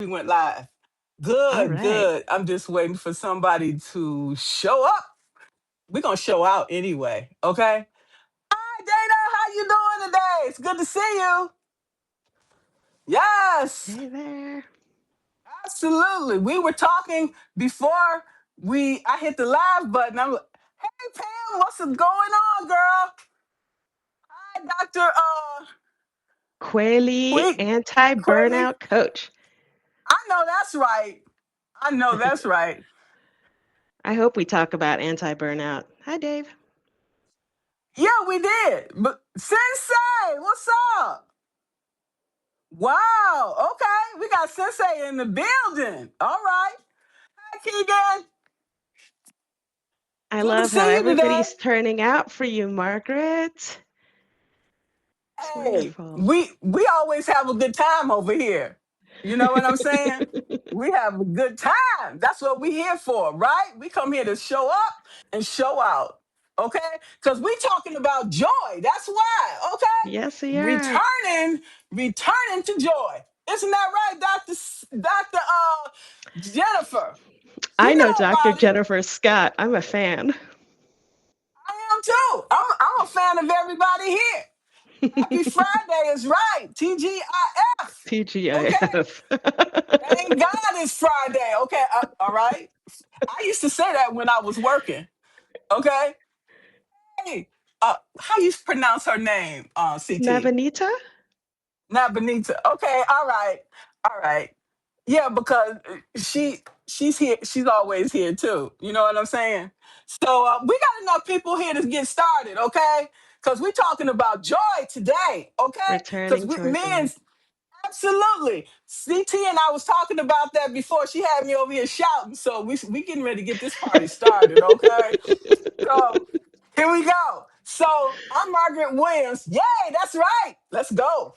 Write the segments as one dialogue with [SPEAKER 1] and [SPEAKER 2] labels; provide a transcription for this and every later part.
[SPEAKER 1] We went live.
[SPEAKER 2] All
[SPEAKER 1] Good,
[SPEAKER 2] right.
[SPEAKER 1] good. I'm just waiting for somebody to show up. We're gonna show out anyway, okay? Hi Dana, how you doing today? It's good to see you. Yes,
[SPEAKER 2] Hey there.
[SPEAKER 1] absolutely. We were talking before we I hit the live button. I'm like, hey Pam, what's going on, girl? Hi, Dr.
[SPEAKER 2] Quayle
[SPEAKER 1] Quick Quilly.
[SPEAKER 2] anti-burnout coach.
[SPEAKER 1] I know that's right. I know that's right.
[SPEAKER 2] I hope we talk about anti-burnout. Hi, Dave.
[SPEAKER 1] Yeah, we did. But Sensei, what's up? Wow. Okay. We got Sensei in the building. All right. Hi, Keegan.
[SPEAKER 2] I
[SPEAKER 1] Good to
[SPEAKER 2] love how
[SPEAKER 1] see you today.
[SPEAKER 2] everybody's turning out for you, Margaret. It's
[SPEAKER 1] Hey,
[SPEAKER 2] wonderful.
[SPEAKER 1] we always have a good time over here. You know what I'm saying? We have a good time. That's what we here for, right? We come here to show up and show out. Okay? Because we talking about joy. That's why. Okay?
[SPEAKER 2] Yes, we are.
[SPEAKER 1] Returning to joy. Isn't that right, Dr. Jennifer? You
[SPEAKER 2] I know
[SPEAKER 1] know
[SPEAKER 2] Dr.
[SPEAKER 1] about it.
[SPEAKER 2] Jennifer Scott. I'm a fan.
[SPEAKER 1] I am too. I'm a fan of everybody here. Happy Friday is right. TGIF. Okay?
[SPEAKER 2] TGIF.
[SPEAKER 1] Thank God it's Friday. Okay, all right. I used to say that when I was working. Okay. Hey, how you pronounce her name? CT.
[SPEAKER 2] Nabanita?
[SPEAKER 1] Not Benita. Okay. All right. All right. Yeah, because she's here. She's always here too. You know what I'm saying? So we got enough people here to get started. Okay. Because we're talking about joy today. Okay. Because
[SPEAKER 2] Returning
[SPEAKER 1] we
[SPEAKER 2] toward
[SPEAKER 1] men
[SPEAKER 2] joy.
[SPEAKER 1] absolutely. CT and I was talking about that before. She had me over here shouting. So we getting ready to get this party started, okay? So here we go. So I'm Margaret Williams. Yay, that's right. Let's go.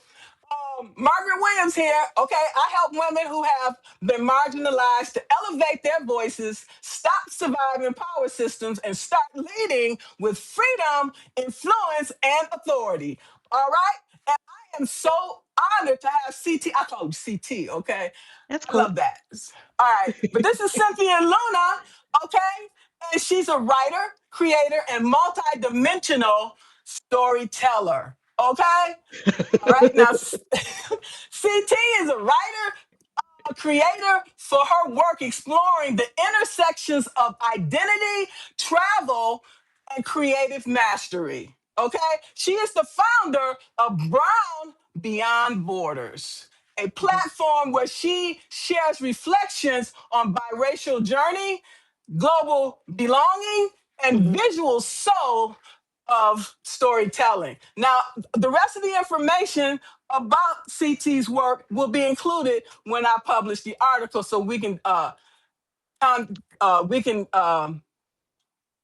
[SPEAKER 1] Margaret Williams here. Okay, I help women who have been marginalized to elevate their voices, stop surviving power systems, and start leading with freedom, influence, and authority. All right? And I am so honored to have CT. I call him CT, okay?
[SPEAKER 2] That's
[SPEAKER 1] I
[SPEAKER 2] cool.
[SPEAKER 1] love that. All right. But this is Cynthia Luna, okay? And she's a writer, creator, and multi-dimensional storyteller. Okay? All right. Now, CT is a writer, a creator for her work exploring the intersections of identity, travel, and creative mastery. Okay? She is the founder of Brown Beyond Borders, a platform where she shares reflections on biracial journey, global belonging, and
[SPEAKER 2] Hmm.
[SPEAKER 1] visual soul of storytelling. Now, the rest of the information about CT's work will be included when I publish the article, so we can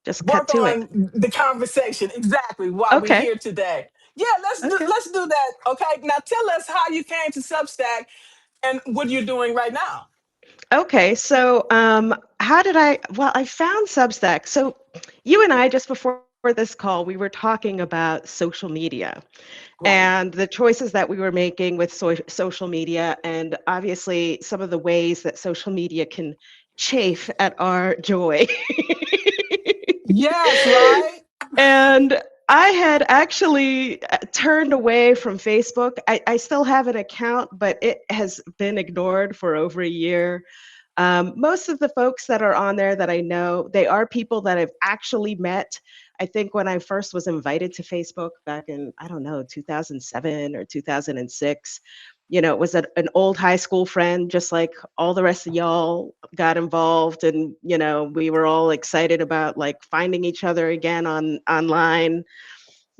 [SPEAKER 2] Just cut
[SPEAKER 1] work
[SPEAKER 2] to it.
[SPEAKER 1] on the conversation exactly while we're
[SPEAKER 2] Okay.
[SPEAKER 1] here today. Yeah,
[SPEAKER 2] Okay.
[SPEAKER 1] let's do that. Okay, now tell us how you came to Substack and what you're doing right now.
[SPEAKER 2] Okay, so how did well, I found Substack. So you and I, just before this call, we were talking about social media
[SPEAKER 1] Right.
[SPEAKER 2] and the choices that we were making with social media, and obviously some of the ways that social media can chafe at our joy.
[SPEAKER 1] Yes, right.
[SPEAKER 2] And I had actually turned away from Facebook. I still have an account, but it has been ignored for over a year. Most of the folks that are on there that I know, they are people that I've actually met. I think when I first was invited to Facebook back in, I don't know, 2007 or 2006, it was an old high school friend, just like all the rest of y'all got involved. And, we were all excited about like finding each other again online,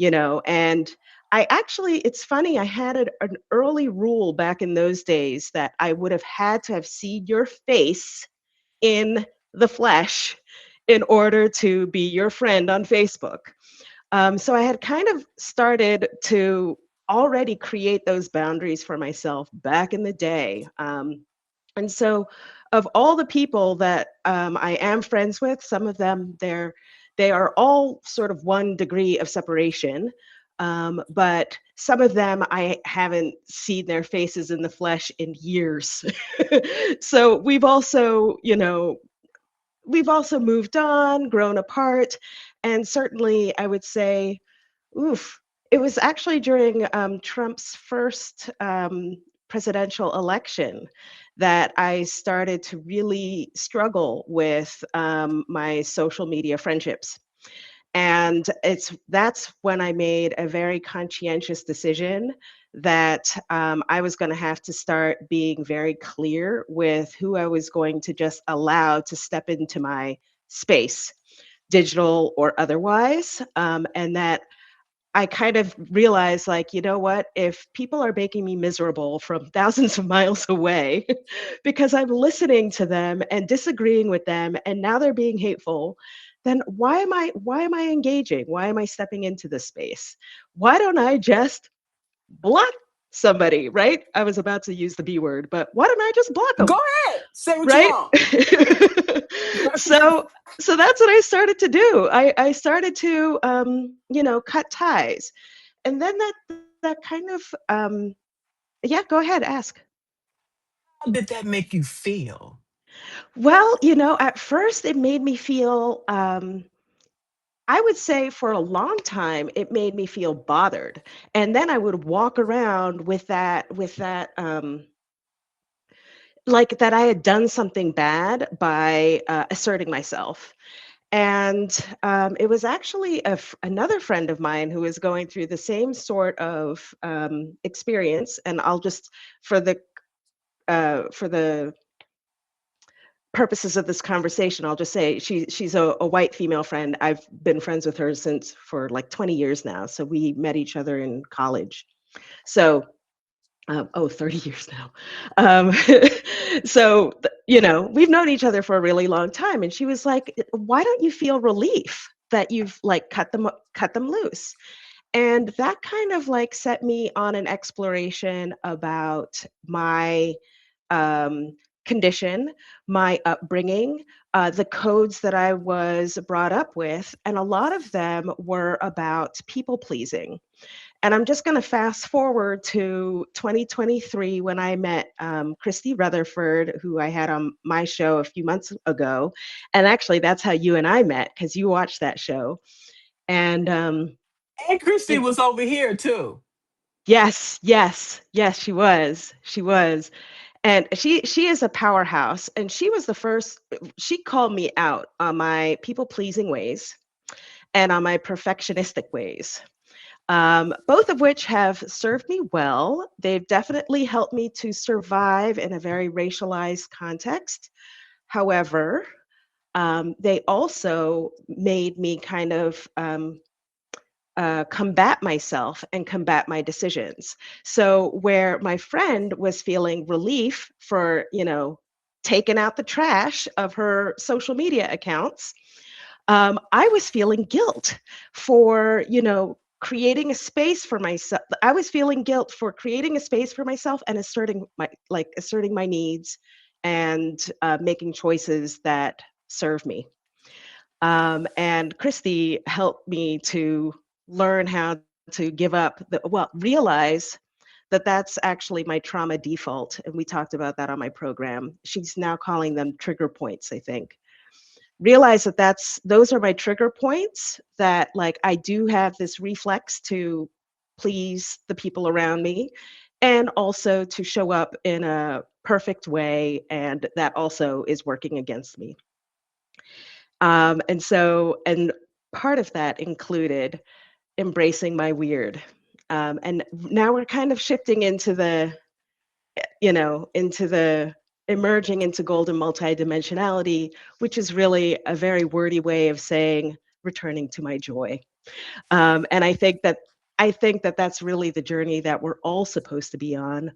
[SPEAKER 2] and I actually, it's funny, I had an early rule back in those days that I would have had to have seen your face in the flesh in order to be your friend on Facebook. So I had kind of started to already create those boundaries for myself back in the day. And so, of all the people that I am friends with, some of them they are all sort of one degree of separation. But some of them I haven't seen their faces in the flesh in years. So we've also moved on, grown apart, and certainly I would say, oof, it was actually during Trump's first presidential election that I started to really struggle with my social media friendships. And that's when I made a very conscientious decision that I was going to have to start being very clear with who I was going to just allow to step into my space, digital or otherwise, and that I kind of realized, like, you know what? If people are making me miserable from thousands of miles away because I'm listening to them and disagreeing with them, and now they're being hateful, then why am I engaging? Why am I stepping into this space? Why don't I just block somebody, right? I was about to use the B word, but why don't I just block
[SPEAKER 1] Go
[SPEAKER 2] them?
[SPEAKER 1] ahead. Say what you
[SPEAKER 2] Right?
[SPEAKER 1] want.
[SPEAKER 2] so so that's what I started to do. I started to cut ties. And then that kind of yeah, go ahead, ask.
[SPEAKER 1] How did that make you feel?
[SPEAKER 2] Well, at first it made me feel I would say for a long time it made me feel bothered. And then I would walk around with that like that I had done something bad by asserting myself. And it was actually another friend of mine who was going through the same sort of experience. And I'll just, for the purposes of this conversation, I'll just say she's a white female friend. I've been friends with her since for like 20 years now. So we met each other in college. So 30 years now. Um, we've known each other for a really long time. And she was like, why don't you feel relief that you've like cut them loose? And that kind of like set me on an exploration about my um, condition, my upbringing, the codes that I was brought up with. And a lot of them were about people pleasing. And I'm just going to fast forward to 2023 when I met Christy Rutherford, who I had on my show a few months ago. And actually, that's how you and I met because you watched that show. And
[SPEAKER 1] And Christy
[SPEAKER 2] it,
[SPEAKER 1] was over here too.
[SPEAKER 2] yes, yes, yes, she was. She was. And she is a powerhouse. And she was the first, she called me out on my people pleasing ways and on my perfectionistic ways. Both of which have served me well. They've definitely helped me to survive in a very racialized context. However, they also made me kind of combat myself and combat my decisions. So, where my friend was feeling relief for, taking out the trash of her social media accounts, I was feeling guilt for, creating a space for myself. I was feeling guilt for creating a space for myself and asserting my needs and making choices that serve me. And Christy helped me to learn how to give up realize that that's actually my trauma default. And we talked about that on my program. She's now calling them trigger points, I think. Realize that those are my trigger points, that like I do have this reflex to please the people around me and also to show up in a perfect way, and that also is working against me. And part of that included embracing my weird. And now we're kind of shifting into the emerging into golden multidimensionality, which is really a very wordy way of saying returning to my joy. And I think that that's really the journey that we're all supposed to be on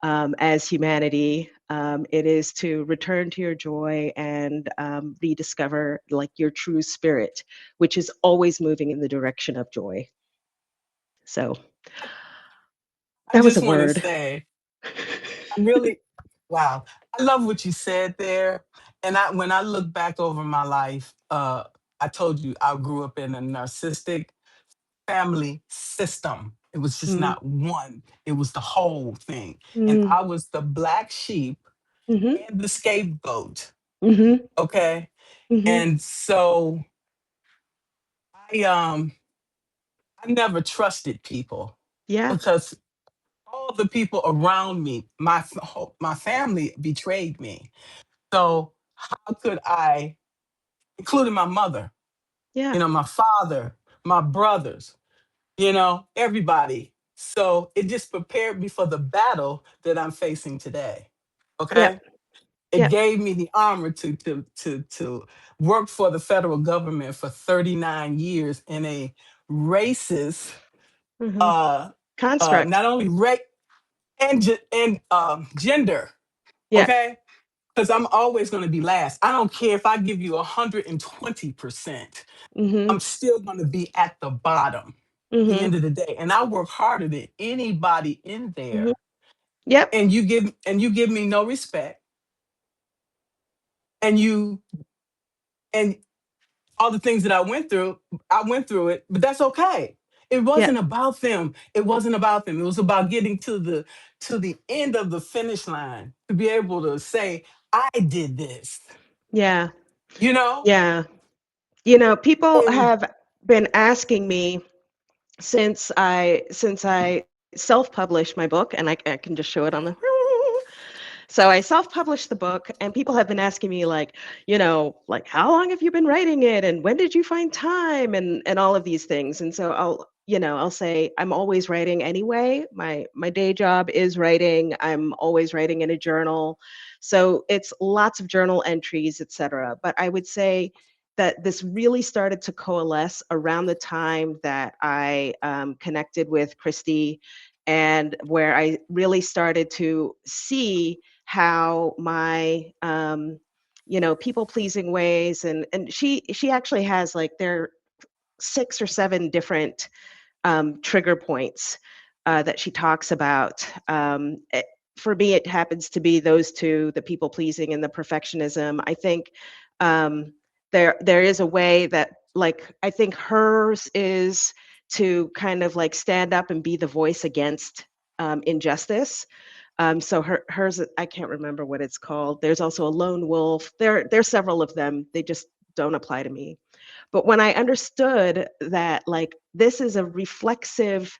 [SPEAKER 2] as humanity. It is to return to your joy and rediscover like your true spirit, which is always moving in the direction of joy. So
[SPEAKER 1] I
[SPEAKER 2] that was a
[SPEAKER 1] just want to
[SPEAKER 2] word.
[SPEAKER 1] say, I really, wow, I love what you said there. And when I look back over my life, I told you I grew up in a narcissistic family system. It was just
[SPEAKER 2] Mm,
[SPEAKER 1] not one. It was the whole thing. And
[SPEAKER 2] mm,
[SPEAKER 1] I was the black sheep
[SPEAKER 2] mhm,
[SPEAKER 1] and the scapegoat.
[SPEAKER 2] mhm,
[SPEAKER 1] Okay.
[SPEAKER 2] mhm.
[SPEAKER 1] And so I um I never trusted people
[SPEAKER 2] Yeah,
[SPEAKER 1] because all the people around me, my family betrayed me. So how could I, including my mother,
[SPEAKER 2] yeah,
[SPEAKER 1] my father, my brothers, everybody. So it just prepared me for the battle that I'm facing today. Okay?
[SPEAKER 2] yep,
[SPEAKER 1] It
[SPEAKER 2] yep.
[SPEAKER 1] gave me the armor to work for the federal government for 39 years in a racist,
[SPEAKER 2] Mhm.
[SPEAKER 1] uh
[SPEAKER 2] Construct.
[SPEAKER 1] not only race and gender.
[SPEAKER 2] Yeah.
[SPEAKER 1] Okay? Because I'm always going to be last. I don't care if I give you 120%. I'm
[SPEAKER 2] Mhm,
[SPEAKER 1] still going to be at the bottom at the
[SPEAKER 2] mhm,
[SPEAKER 1] end of the day. And I work harder than anybody in
[SPEAKER 2] mhm.
[SPEAKER 1] there.
[SPEAKER 2] Yep,
[SPEAKER 1] And you give me no respect. And you and all the things that I went through it, but that's okay. It
[SPEAKER 2] yep,
[SPEAKER 1] wasn't about them. It wasn't about them. It was about getting to the end of the finish line to be able to say, I did this.
[SPEAKER 2] yeah,
[SPEAKER 1] You know?
[SPEAKER 2] yeah. People
[SPEAKER 1] And
[SPEAKER 2] have been asking me since I self-published my book, and I can just show it on the. So I self-published the book, and people have been asking me like how long have you been writing it, and when did you find time, and all of these things. And so I'll say I'm always writing anyway. My day job is writing. I'm always writing in a journal, so it's lots of journal entries, etc. But I would say that this really started to coalesce around the time that I connected with Christy, and where I really started to see how my people pleasing ways, and she actually has like there are 6 or 7 different trigger points that she talks about. For me, it happens to be those two: the people pleasing and the perfectionism. I think um, there is a way that, like, I think hers is to kind of like stand up and be the voice against injustice. So hers, I can't remember what it's called. There's also a lone wolf. There's several of them. They just don't apply to me. But when I understood that, like, this is a reflexive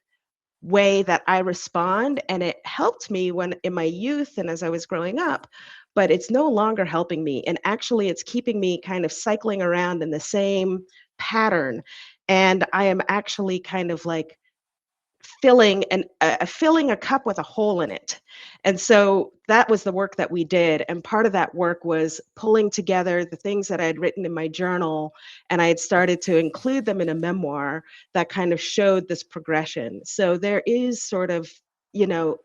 [SPEAKER 2] way that I respond, and it helped me when in my youth and as I was growing up, but it's no longer helping me. And actually, it's keeping me kind of cycling around in the same pattern. And I am actually kind of like filling a cup with a hole in it. And so that was the work that we did, and part of that work was pulling together the things that I had written in my journal, and I had started to include them in a memoir that kind of showed this progression. So there is sort of, you know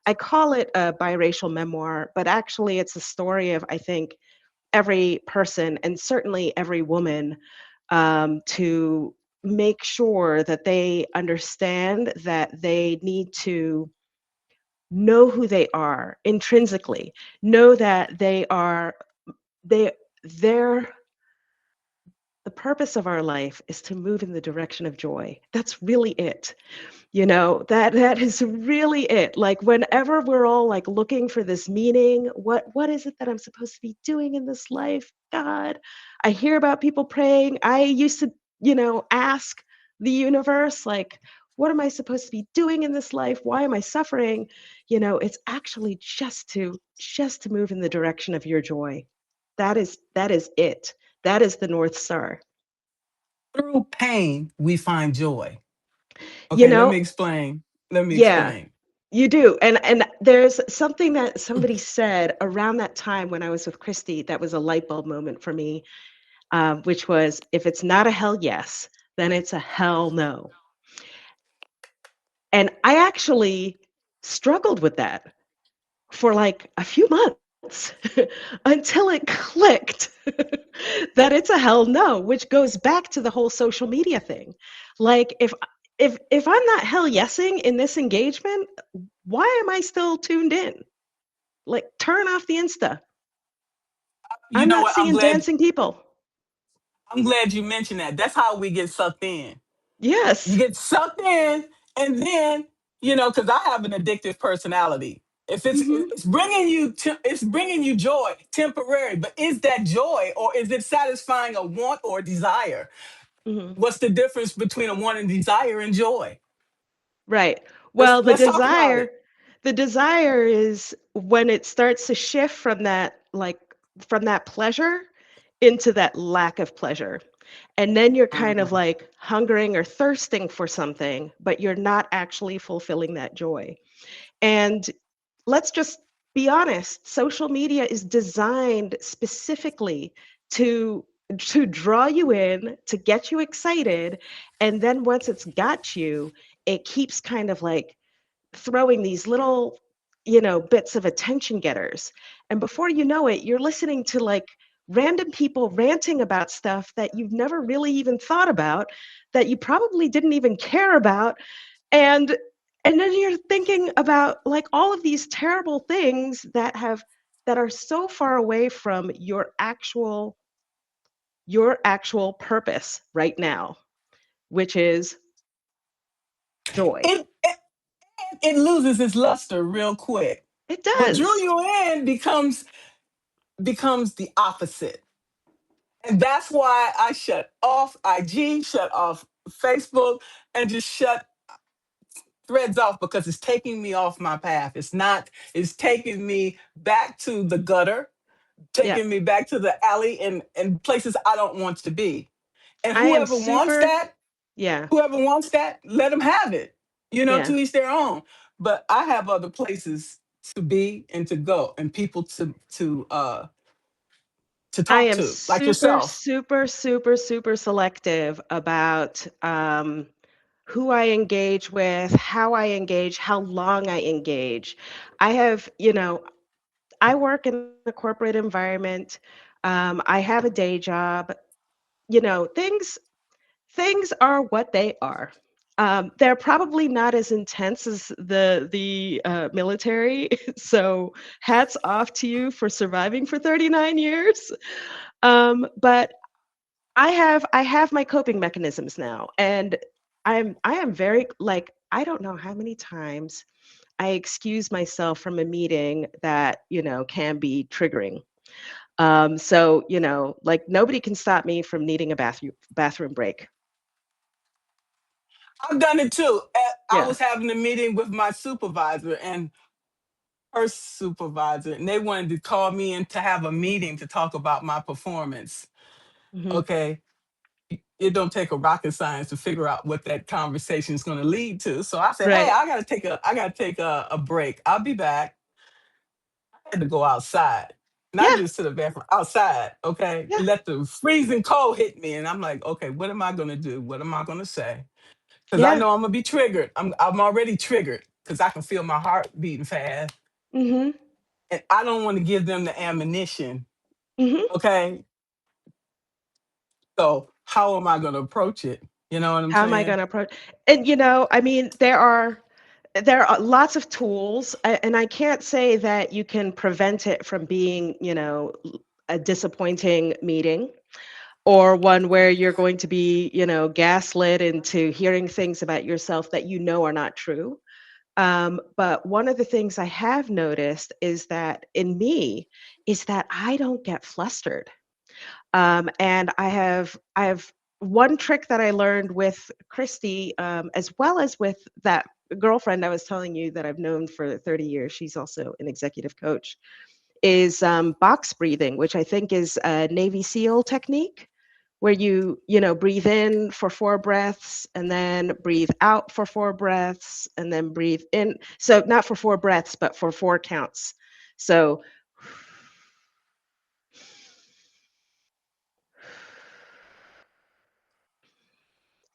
[SPEAKER 2] I call it a biracial memoir, but actually it's a story of, I think, every person, and certainly every woman, to make sure that they understand that they need to know who they are intrinsically, know that they they're the purpose of our life is to move in the direction of joy. That's really it. That is really it. Like, whenever we're all like looking for this meaning, what is it that I'm supposed to be doing in this life? God, I hear about people praying. I used to, ask the universe, like, what am I supposed to be doing in this life? Why am I suffering? It's actually just to move in the direction of your joy. That is it. That is the North Star.
[SPEAKER 1] through pain, we find joy.
[SPEAKER 2] You
[SPEAKER 1] Okay, let
[SPEAKER 2] know,
[SPEAKER 1] me explain. Let me
[SPEAKER 2] yeah.
[SPEAKER 1] explain.
[SPEAKER 2] You do. And there's something that somebody said around that time when I was with Christy that was a light bulb moment for me, which was, if it's not a hell yes, then it's a hell no. And I actually struggled with that for like a few months until it clicked that it's a hell no, which goes back to the whole social media thing. Like, if I'm not hell yesing in this engagement, why am I still tuned in? Like, turn off the Insta.
[SPEAKER 1] You
[SPEAKER 2] I'm
[SPEAKER 1] know
[SPEAKER 2] not
[SPEAKER 1] what? I'm
[SPEAKER 2] seeing
[SPEAKER 1] glad.
[SPEAKER 2] dancing people.
[SPEAKER 1] I'm glad you mentioned that. That's how we get sucked in. You
[SPEAKER 2] Yes.
[SPEAKER 1] get sucked in, And then, because I have an addictive personality. If
[SPEAKER 2] Hmm.
[SPEAKER 1] it's bringing you joy, temporary, but is that joy or is it satisfying a want or desire?
[SPEAKER 2] Hmm.
[SPEAKER 1] What's the difference between a want and desire and joy?
[SPEAKER 2] Right.
[SPEAKER 1] Let's
[SPEAKER 2] Well,
[SPEAKER 1] let's talk about it.
[SPEAKER 2] the desire is when it starts to shift from that, like, from that pleasure into that lack of pleasure. And then you're kind of
[SPEAKER 1] Mhm.
[SPEAKER 2] like hungering or thirsting for something, but you're not actually fulfilling that joy. And let's just be honest, social media is designed specifically to draw you in, to get you excited, and then once it's got you, it keeps kind of like throwing these little, bits of attention getters. And before you know it, you're listening to like random people ranting about stuff that you've never really even thought about, that you probably didn't even care about. And then you're thinking about like all of these terrible things that are so far away from your actual purpose right now, which is joy.
[SPEAKER 1] It loses its luster real quick.
[SPEAKER 2] It
[SPEAKER 1] What drew
[SPEAKER 2] does.
[SPEAKER 1] you in becomes the opposite. And that's why I shut off IG, shut off Facebook, and just shut threads off because it's taking me off my path. It's taking me back to the gutter,
[SPEAKER 2] Yeah.
[SPEAKER 1] taking me back to the alley and places I don't want to be. And
[SPEAKER 2] I am super, yeah,
[SPEAKER 1] whoever wants that, let them have it.
[SPEAKER 2] yeah.
[SPEAKER 1] To each their own. But I have other places to be and to go and people to
[SPEAKER 2] I
[SPEAKER 1] talk
[SPEAKER 2] am
[SPEAKER 1] to, like
[SPEAKER 2] super,
[SPEAKER 1] yourself.
[SPEAKER 2] super, super, super selective about who I engage with, how I engage, how long I engage. I have, I work in a corporate environment. I have a day job. Things are what they are. They're probably not as intense as the military. So hats off to you for surviving for 39 years. But I have my coping mechanisms now, and I am very, like, I don't know how many times I excuse myself from a meeting that can be triggering. So like nobody can stop me from needing a bathroom break.
[SPEAKER 1] I've done it too. I
[SPEAKER 2] Yeah.
[SPEAKER 1] was having a meeting with my supervisor and her supervisor, and they wanted to call me in to have a meeting to talk about my performance.
[SPEAKER 2] Hmm.
[SPEAKER 1] Okay. It don't take a rocket science to figure out what that conversation is going to lead to. So I said, "Hey,
[SPEAKER 2] Right.
[SPEAKER 1] I gotta take a break. I'll be back." I had to go outside, not
[SPEAKER 2] Yeah.
[SPEAKER 1] just to the bathroom, outside. Okay,
[SPEAKER 2] Yeah.
[SPEAKER 1] let the freezing cold hit me, and I'm like, "Okay, what am I going to do? What am I going to say?" Because I
[SPEAKER 2] Yeah.
[SPEAKER 1] know I'm gonna be triggered. I'm already triggered because I can feel my heart beating fast,
[SPEAKER 2] Hmm.
[SPEAKER 1] and I don't want to give them the ammunition.
[SPEAKER 2] Hmm.
[SPEAKER 1] Okay, so how am I going to approach it? You know what I'm
[SPEAKER 2] How am I
[SPEAKER 1] saying?
[SPEAKER 2] going to approach? And I mean, there are lots of tools, and I can't say that you can prevent it from being, a disappointing meeting, or one where you're going to be, gaslit into hearing things about yourself that are not true. But one of the things I have noticed is that in me is that I don't get flustered. And I have one trick that I learned with Christy, as well as with that girlfriend I was telling you that I've known for 30 years. She's also an executive coach. Is box breathing, which I think is a Navy SEAL technique, where you breathe in for 4 breaths and then breathe out for 4 breaths and then breathe in. So not for 4 breaths, but for 4 counts. So,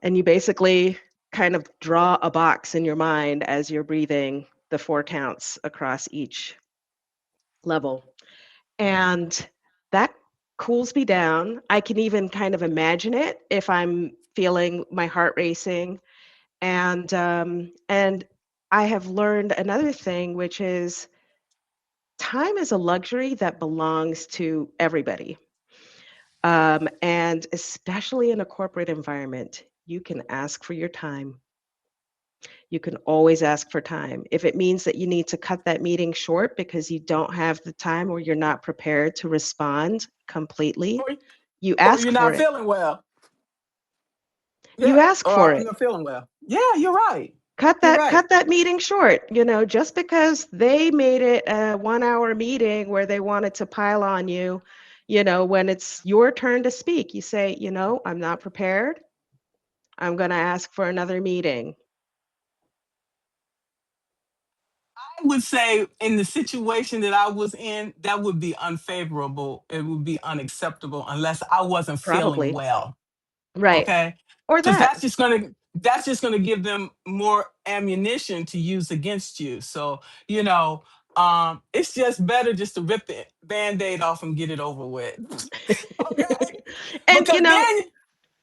[SPEAKER 2] and you basically kind of draw a box in your mind as you're breathing the 4 counts across each level. And that cools me down. I can even kind of imagine it if I'm feeling my heart racing. And I have learned another thing, which is time is a luxury that belongs to everybody. And especially in a corporate environment, you can ask for your time. You can always ask for time. If it means that you need to cut that meeting short because you don't have the time or you're not prepared to respond completely,
[SPEAKER 1] or,
[SPEAKER 2] you
[SPEAKER 1] or
[SPEAKER 2] ask
[SPEAKER 1] you're
[SPEAKER 2] for
[SPEAKER 1] not
[SPEAKER 2] it.
[SPEAKER 1] feeling well.
[SPEAKER 2] You
[SPEAKER 1] Yeah,
[SPEAKER 2] ask
[SPEAKER 1] or
[SPEAKER 2] for
[SPEAKER 1] I'm
[SPEAKER 2] it.
[SPEAKER 1] not feeling well. Yeah, you're right.
[SPEAKER 2] Cut
[SPEAKER 1] You're
[SPEAKER 2] that
[SPEAKER 1] right.
[SPEAKER 2] cut that meeting short. Just because they made it a 1 hour meeting where they wanted to pile on you, when it's your turn to speak, you say, I'm not prepared. I'm going to ask for another meeting.
[SPEAKER 1] I would say in the situation that I was in, that would be unfavorable. It would be unacceptable unless I wasn't feeling
[SPEAKER 2] Probably.
[SPEAKER 1] well.
[SPEAKER 2] Right.
[SPEAKER 1] Okay.
[SPEAKER 2] Or
[SPEAKER 1] Because
[SPEAKER 2] that.
[SPEAKER 1] that's just gonna give them more ammunition to use against you. So, it's just better just to rip the band-aid off and get it over with. Okay.
[SPEAKER 2] And
[SPEAKER 1] Because then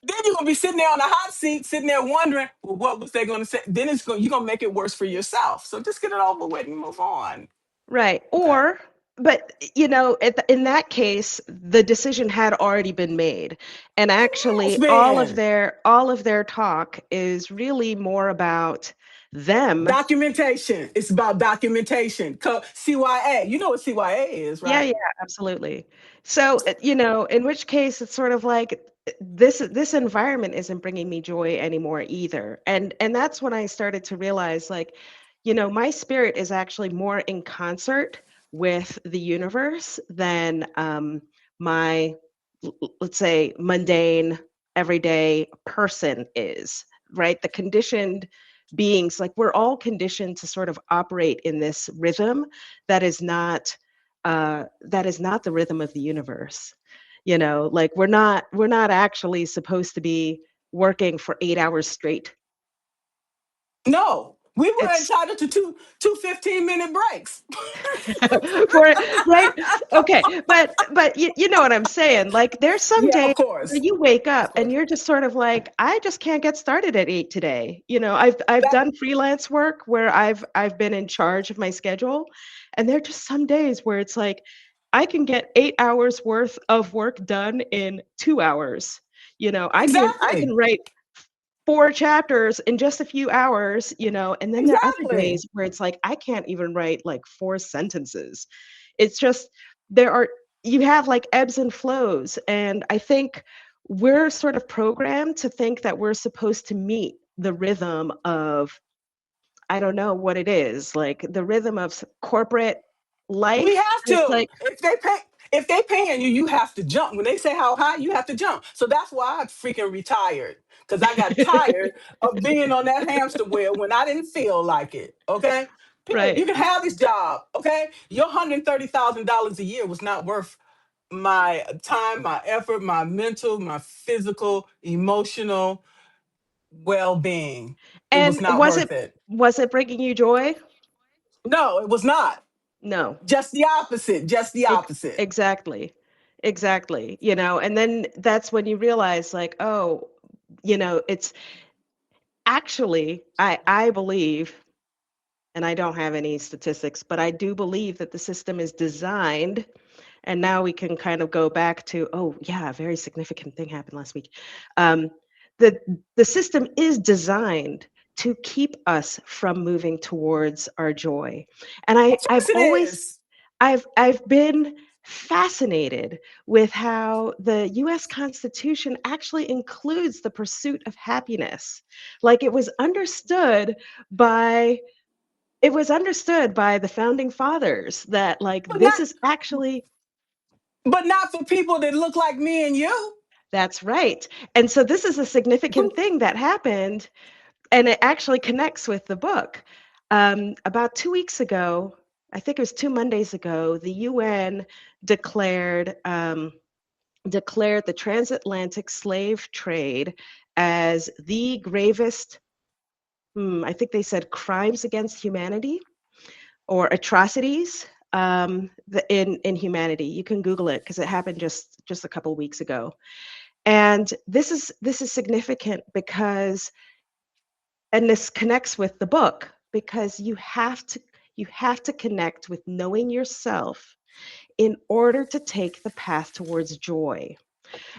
[SPEAKER 1] you're gonna be sitting there on the hot seat, sitting there wondering, well, what was they gonna say? Then you're gonna make it worse for yourself. So just get it over with and move on.
[SPEAKER 2] right.
[SPEAKER 1] Okay.
[SPEAKER 2] But in that case, the decision had already been made. And
[SPEAKER 1] It's
[SPEAKER 2] actually
[SPEAKER 1] been
[SPEAKER 2] all of their talk is really more about them.
[SPEAKER 1] documentation. It's about documentation. CYA. You know what CYA is,
[SPEAKER 2] Yeah, yeah,
[SPEAKER 1] right?
[SPEAKER 2] absolutely. So, in which case it's sort of like this environment isn't bringing me joy anymore either. And that's when I started to realize like, my spirit is actually more in concert with the universe than my let's say mundane everyday person is, right? The conditioned beings, like we're all conditioned to sort of operate in this rhythm that is not the rhythm of the universe. Like we're not actually supposed to be working for 8 hours straight.
[SPEAKER 1] No. We were
[SPEAKER 2] It's
[SPEAKER 1] entitled to two 15-minute breaks.
[SPEAKER 2] for right. Okay, but you know what I'm saying. Like there's some
[SPEAKER 1] Yeah,
[SPEAKER 2] days
[SPEAKER 1] of
[SPEAKER 2] where
[SPEAKER 1] course.
[SPEAKER 2] you wake
[SPEAKER 1] Of
[SPEAKER 2] up and
[SPEAKER 1] course.
[SPEAKER 2] you're just sort of like, I just can't get started at 8 today. I've
[SPEAKER 1] That
[SPEAKER 2] done freelance work where I've been in charge of my schedule, and there are just some days where it's like I can get 8 hours worth of work done in 2 hours. I can
[SPEAKER 1] exactly.
[SPEAKER 2] write 4 chapters in just a few hours, and then there are other
[SPEAKER 1] Exactly.
[SPEAKER 2] days where it's like I can't even write like 4 sentences. It's just there are you have like ebbs and flows, and I think we're sort of programmed to think that we're supposed to meet the rhythm of, I don't know what it is, like the rhythm of corporate
[SPEAKER 1] We
[SPEAKER 2] life.
[SPEAKER 1] have
[SPEAKER 2] And it's
[SPEAKER 1] to.
[SPEAKER 2] like,
[SPEAKER 1] If they paying you, you have to jump. When they say how high, you have to jump. So that's why I freaking retired. Because I got tired of being on that hamster wheel when I didn't feel like it. Okay? People,
[SPEAKER 2] right.
[SPEAKER 1] you can have this job, okay? Your $130,000 a year was not worth my time, my effort, my mental, my physical, emotional well-being. It was
[SPEAKER 2] And
[SPEAKER 1] not worth it.
[SPEAKER 2] was it bringing you joy?
[SPEAKER 1] No, it was not.
[SPEAKER 2] No.
[SPEAKER 1] Just the opposite. Just the opposite.
[SPEAKER 2] Exactly. Exactly. And then that's when you realize like, oh, it's actually, I believe, and I don't have any statistics, but I do believe that the system is designed, and now we can kind of go back to, oh yeah, a very significant thing happened last week. Um, the the system is designed to keep us from moving towards our joy. And
[SPEAKER 1] Of
[SPEAKER 2] I've
[SPEAKER 1] course it
[SPEAKER 2] always
[SPEAKER 1] is.
[SPEAKER 2] I've been fascinated with how the US Constitution actually includes the pursuit of happiness. Like by it was understood by the founding fathers that like
[SPEAKER 1] But
[SPEAKER 2] this
[SPEAKER 1] not
[SPEAKER 2] is actually
[SPEAKER 1] but not for people that look like me and you.
[SPEAKER 2] that's right. And so this is a significant thing that happened, and it actually connects with the book. About 2 weeks ago, I think it was 2 Mondays ago, the UN declared declared the transatlantic slave trade as the gravest, I think they said crimes against humanity or atrocities in humanity. You can Google it because it happened just a couple weeks ago. And this is significant because, and this connects with the book, because you have to connect with knowing yourself in order to take the path towards joy.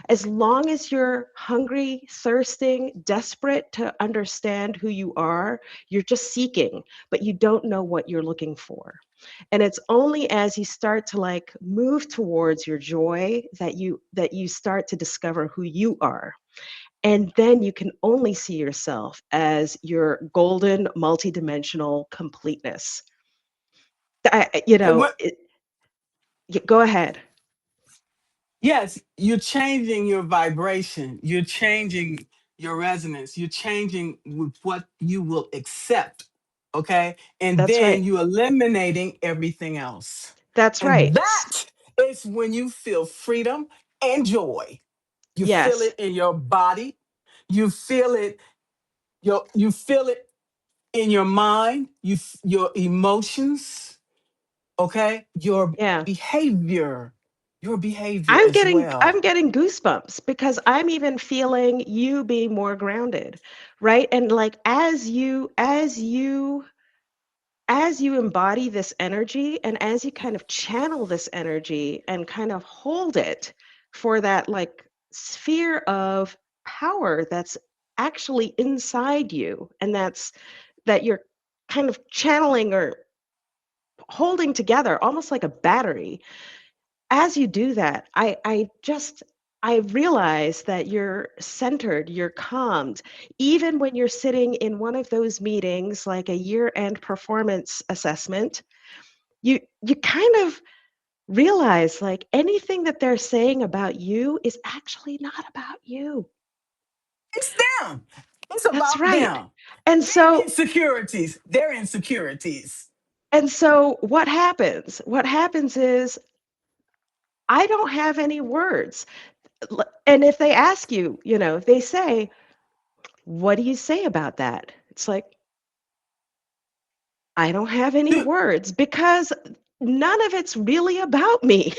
[SPEAKER 2] As long as you're hungry, thirsting, desperate to understand who you are, you're just seeking, but you don't know what you're looking for. And it's only as you start to like move towards your joy that you start to discover who you are. And then you can only see yourself as your golden multidimensional completeness. You
[SPEAKER 1] And
[SPEAKER 2] know, go ahead.
[SPEAKER 1] yes, you're changing your vibration. You're changing your resonance. You're changing with what you will accept. Okay. And
[SPEAKER 2] That's
[SPEAKER 1] then
[SPEAKER 2] right.
[SPEAKER 1] you eliminating everything else.
[SPEAKER 2] That's
[SPEAKER 1] And
[SPEAKER 2] right.
[SPEAKER 1] that is when you feel freedom and joy. You feel
[SPEAKER 2] Yes.
[SPEAKER 1] it in your body. You feel it, you feel it in your mind, your emotions, okay?
[SPEAKER 2] Yeah.
[SPEAKER 1] Behavior, your behavior
[SPEAKER 2] I'm
[SPEAKER 1] as
[SPEAKER 2] getting I'm
[SPEAKER 1] well.
[SPEAKER 2] getting goosebumps because I'm even feeling you being more grounded, right? And like as you embody this energy and as you kind of channel this energy and kind of hold it for that like sphere of power that's actually inside you and that you're kind of channeling or holding together almost like a battery. As you do that, I realize that you're centered, you're calmed. Even when you're sitting in one of those meetings, like a year-end performance assessment, you kind of realize like anything that they're saying about you is actually not about you.
[SPEAKER 1] It's them. It's
[SPEAKER 2] That's
[SPEAKER 1] about
[SPEAKER 2] right.
[SPEAKER 1] them.
[SPEAKER 2] And
[SPEAKER 1] Their
[SPEAKER 2] so
[SPEAKER 1] insecurities. Their insecurities.
[SPEAKER 2] and so what happens? What happens is I don't have any words. And if they ask you, if they say, "What do you say about that?" It's like, I don't have any
[SPEAKER 1] Do-
[SPEAKER 2] words because none of it's really about me.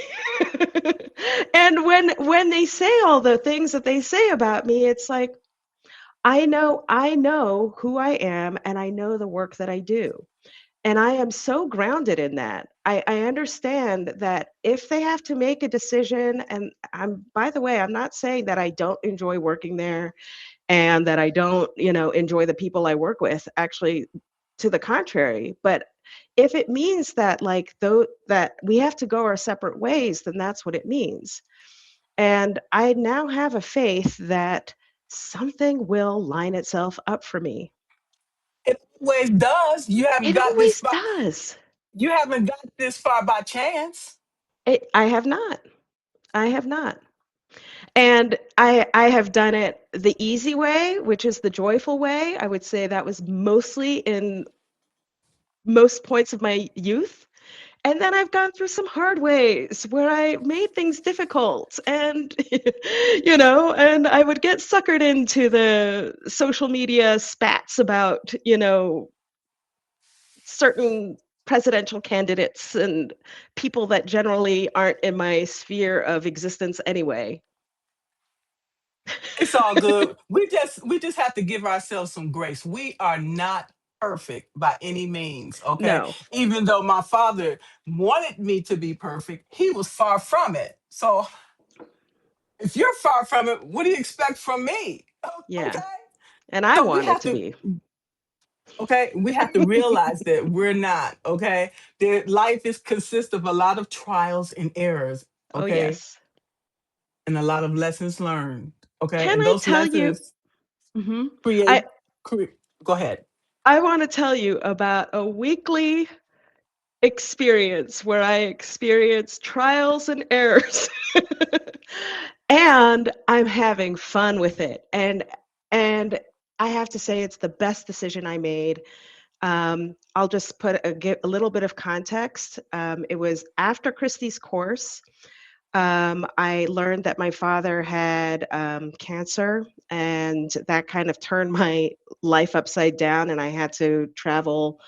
[SPEAKER 2] And when they say all the things that they say about me, it's like I know who I am and I know the work that I do. And I am so grounded in that. I understand that if they have to make a decision, and by the way, I'm not saying that I don't enjoy working there and that I don't, enjoy the people I work with. Actually, to the contrary. But if it means that like though that we have to go our separate ways, then that's what it means. And I now have a faith that something will line itself up for me.
[SPEAKER 1] It always does. You haven't
[SPEAKER 2] It
[SPEAKER 1] got this
[SPEAKER 2] always
[SPEAKER 1] far.
[SPEAKER 2] does.
[SPEAKER 1] You haven't got this far by chance.
[SPEAKER 2] I have not. I have not. And I have done it the easy way, which is the joyful way. I would say that was mostly in most points of my youth. And then I've gone through some hard ways where I made things difficult and, and I would get suckered into the social media spats about, certain presidential candidates and people that generally aren't in my sphere of existence anyway.
[SPEAKER 1] It's all good. We just have to give ourselves some grace. We are not perfect by any means, okay?
[SPEAKER 2] No,
[SPEAKER 1] Even though my father wanted me to be perfect, he was far from it. So if you're far from it, what do you expect from me? Okay?
[SPEAKER 2] yeah. And I
[SPEAKER 1] So we
[SPEAKER 2] wanted
[SPEAKER 1] have
[SPEAKER 2] to
[SPEAKER 1] to,
[SPEAKER 2] be.
[SPEAKER 1] okay, we have to realize that we're not, okay? That life is consists of a lot of trials and errors,
[SPEAKER 2] Oh,
[SPEAKER 1] okay?
[SPEAKER 2] yes.
[SPEAKER 1] And a lot of lessons learned, okay?
[SPEAKER 2] Can
[SPEAKER 1] And
[SPEAKER 2] I
[SPEAKER 1] those
[SPEAKER 2] tell you?
[SPEAKER 1] lessons
[SPEAKER 2] Mhm. I
[SPEAKER 1] create, create go ahead.
[SPEAKER 2] I want to tell you about a weekly experience where I experience trials and errors. And I'm having fun with it. And I have to say it's the best decision I made. I'll just give a little bit of context. It was after Christie's course. I learned that my father had cancer, and that kind of turned my life upside down. And I had to travel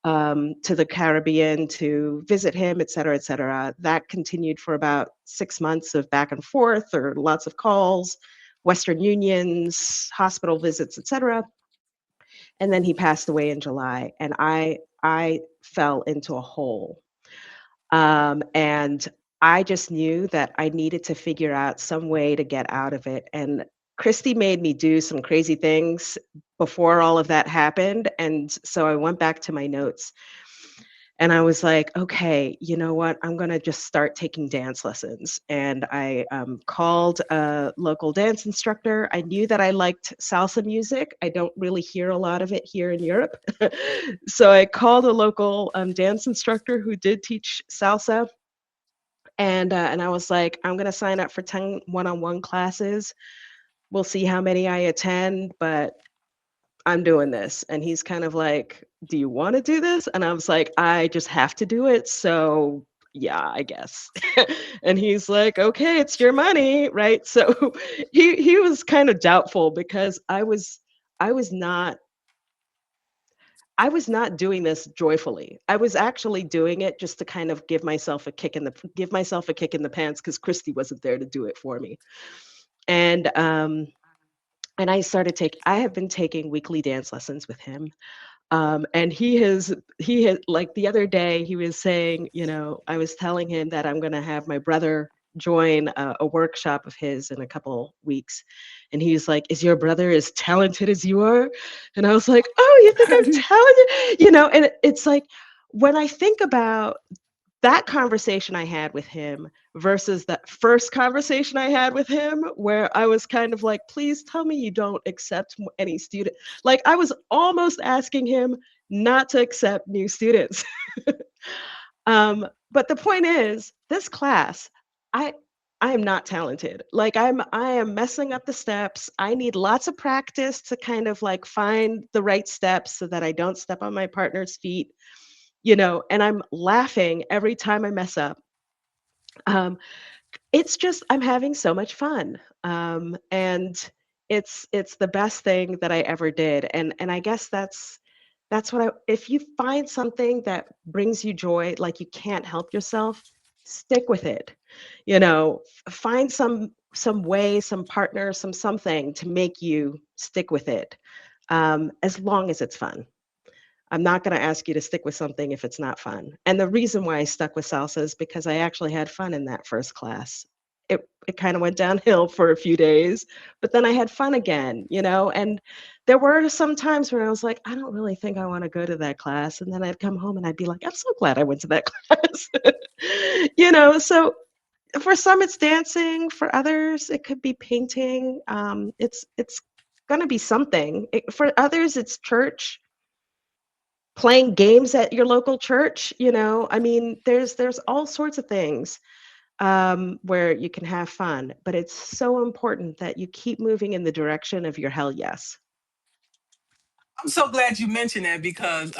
[SPEAKER 2] to the Caribbean to visit him, et cetera, et cetera. That continued for about 6 months of back and forth, or lots of calls, Western Unions, hospital visits, et cetera. And then he passed away in July, and I fell into a hole. And I just knew that I needed to figure out some way to get out of it. And Christy made me do some crazy things before all of that happened. And so I went back to my notes and I was like, okay, you know what? I'm going to just start taking dance lessons. And I called a local dance instructor. I knew that I liked salsa music. I don't really hear a lot of it here in Europe. So I called a local dance instructor who did teach salsa. And I was like, I'm gonna sign up for 10 one-on-one classes. We'll see how many I attend, but I'm doing this. And he's kind of like, do you want to do this? And I was like, I just have to do it. So yeah, I guess. And he's like, okay, it's your money, right? So he was kind of doubtful because I was not I was not doing this joyfully. I was actually doing it just to kind of give myself a kick in the pants because Christy wasn't there to do it for me. And and I have been taking weekly dance lessons with him. And he has like the other day he was saying, you know, I was telling him that I'm gonna have my brother join a workshop of his in a couple weeks. And he's like, is your brother as talented as you are? And I was like, oh, you think I'm talented? You know, and it's like when I think about that conversation I had with him versus that first conversation I had with him, where I was kind of like, please tell me you don't accept any student. Like, I was almost asking him not to accept new students. But the point is, this class, I I am not talented. Like I am messing up the steps. I need lots of practice to kind of like find the right steps so that I don't step on my partner's feet, you know, and I'm laughing every time I mess up. Um, it's just I'm having so much fun. And it's the best thing that I ever did. And I guess that's what I if you find something that brings you joy, like you can't help yourself, stick with it. You know, find some way, some partner, something to make you stick with it. As long as it's fun. I'm not going to ask you to stick with something if it's not fun. And the reason why I stuck with salsa is because I actually had fun in that first class. It kind of went downhill for a few days, but then I had fun again, you know. And there were some times where I was like, I don't really think I want to go to that class. And then I'd come home and I'd be like, I'm so glad I went to that class. You know, so for some it's dancing, for others it could be painting. It's going to be something. For others it's church, playing games at your local church, you know. I mean, there's all sorts of things where you can have fun, but it's so important that you keep moving in the direction of your hell yes.
[SPEAKER 1] I'm so glad you mentioned that because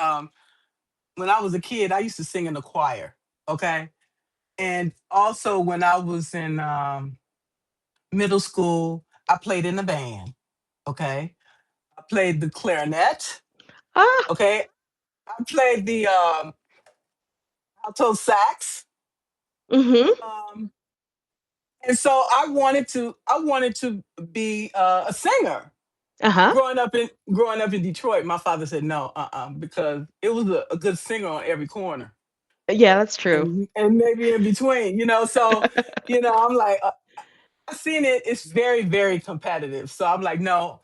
[SPEAKER 1] when I was a kid, I used to sing in the choir. Okay. And also when I was in middle school, I played in the band. Okay. I played the clarinet.
[SPEAKER 2] Ah.
[SPEAKER 1] Okay. I played the alto sax.
[SPEAKER 2] Mm-hmm.
[SPEAKER 1] Um, and so I wanted to be a singer.
[SPEAKER 2] Uh-huh.
[SPEAKER 1] Growing up in Detroit, my father said no, because it was a good singer on every corner
[SPEAKER 2] Yeah, that's true.
[SPEAKER 1] and maybe in between, you know. So, you know, I'm like, I seen it. It's very, very competitive. So I'm like, no,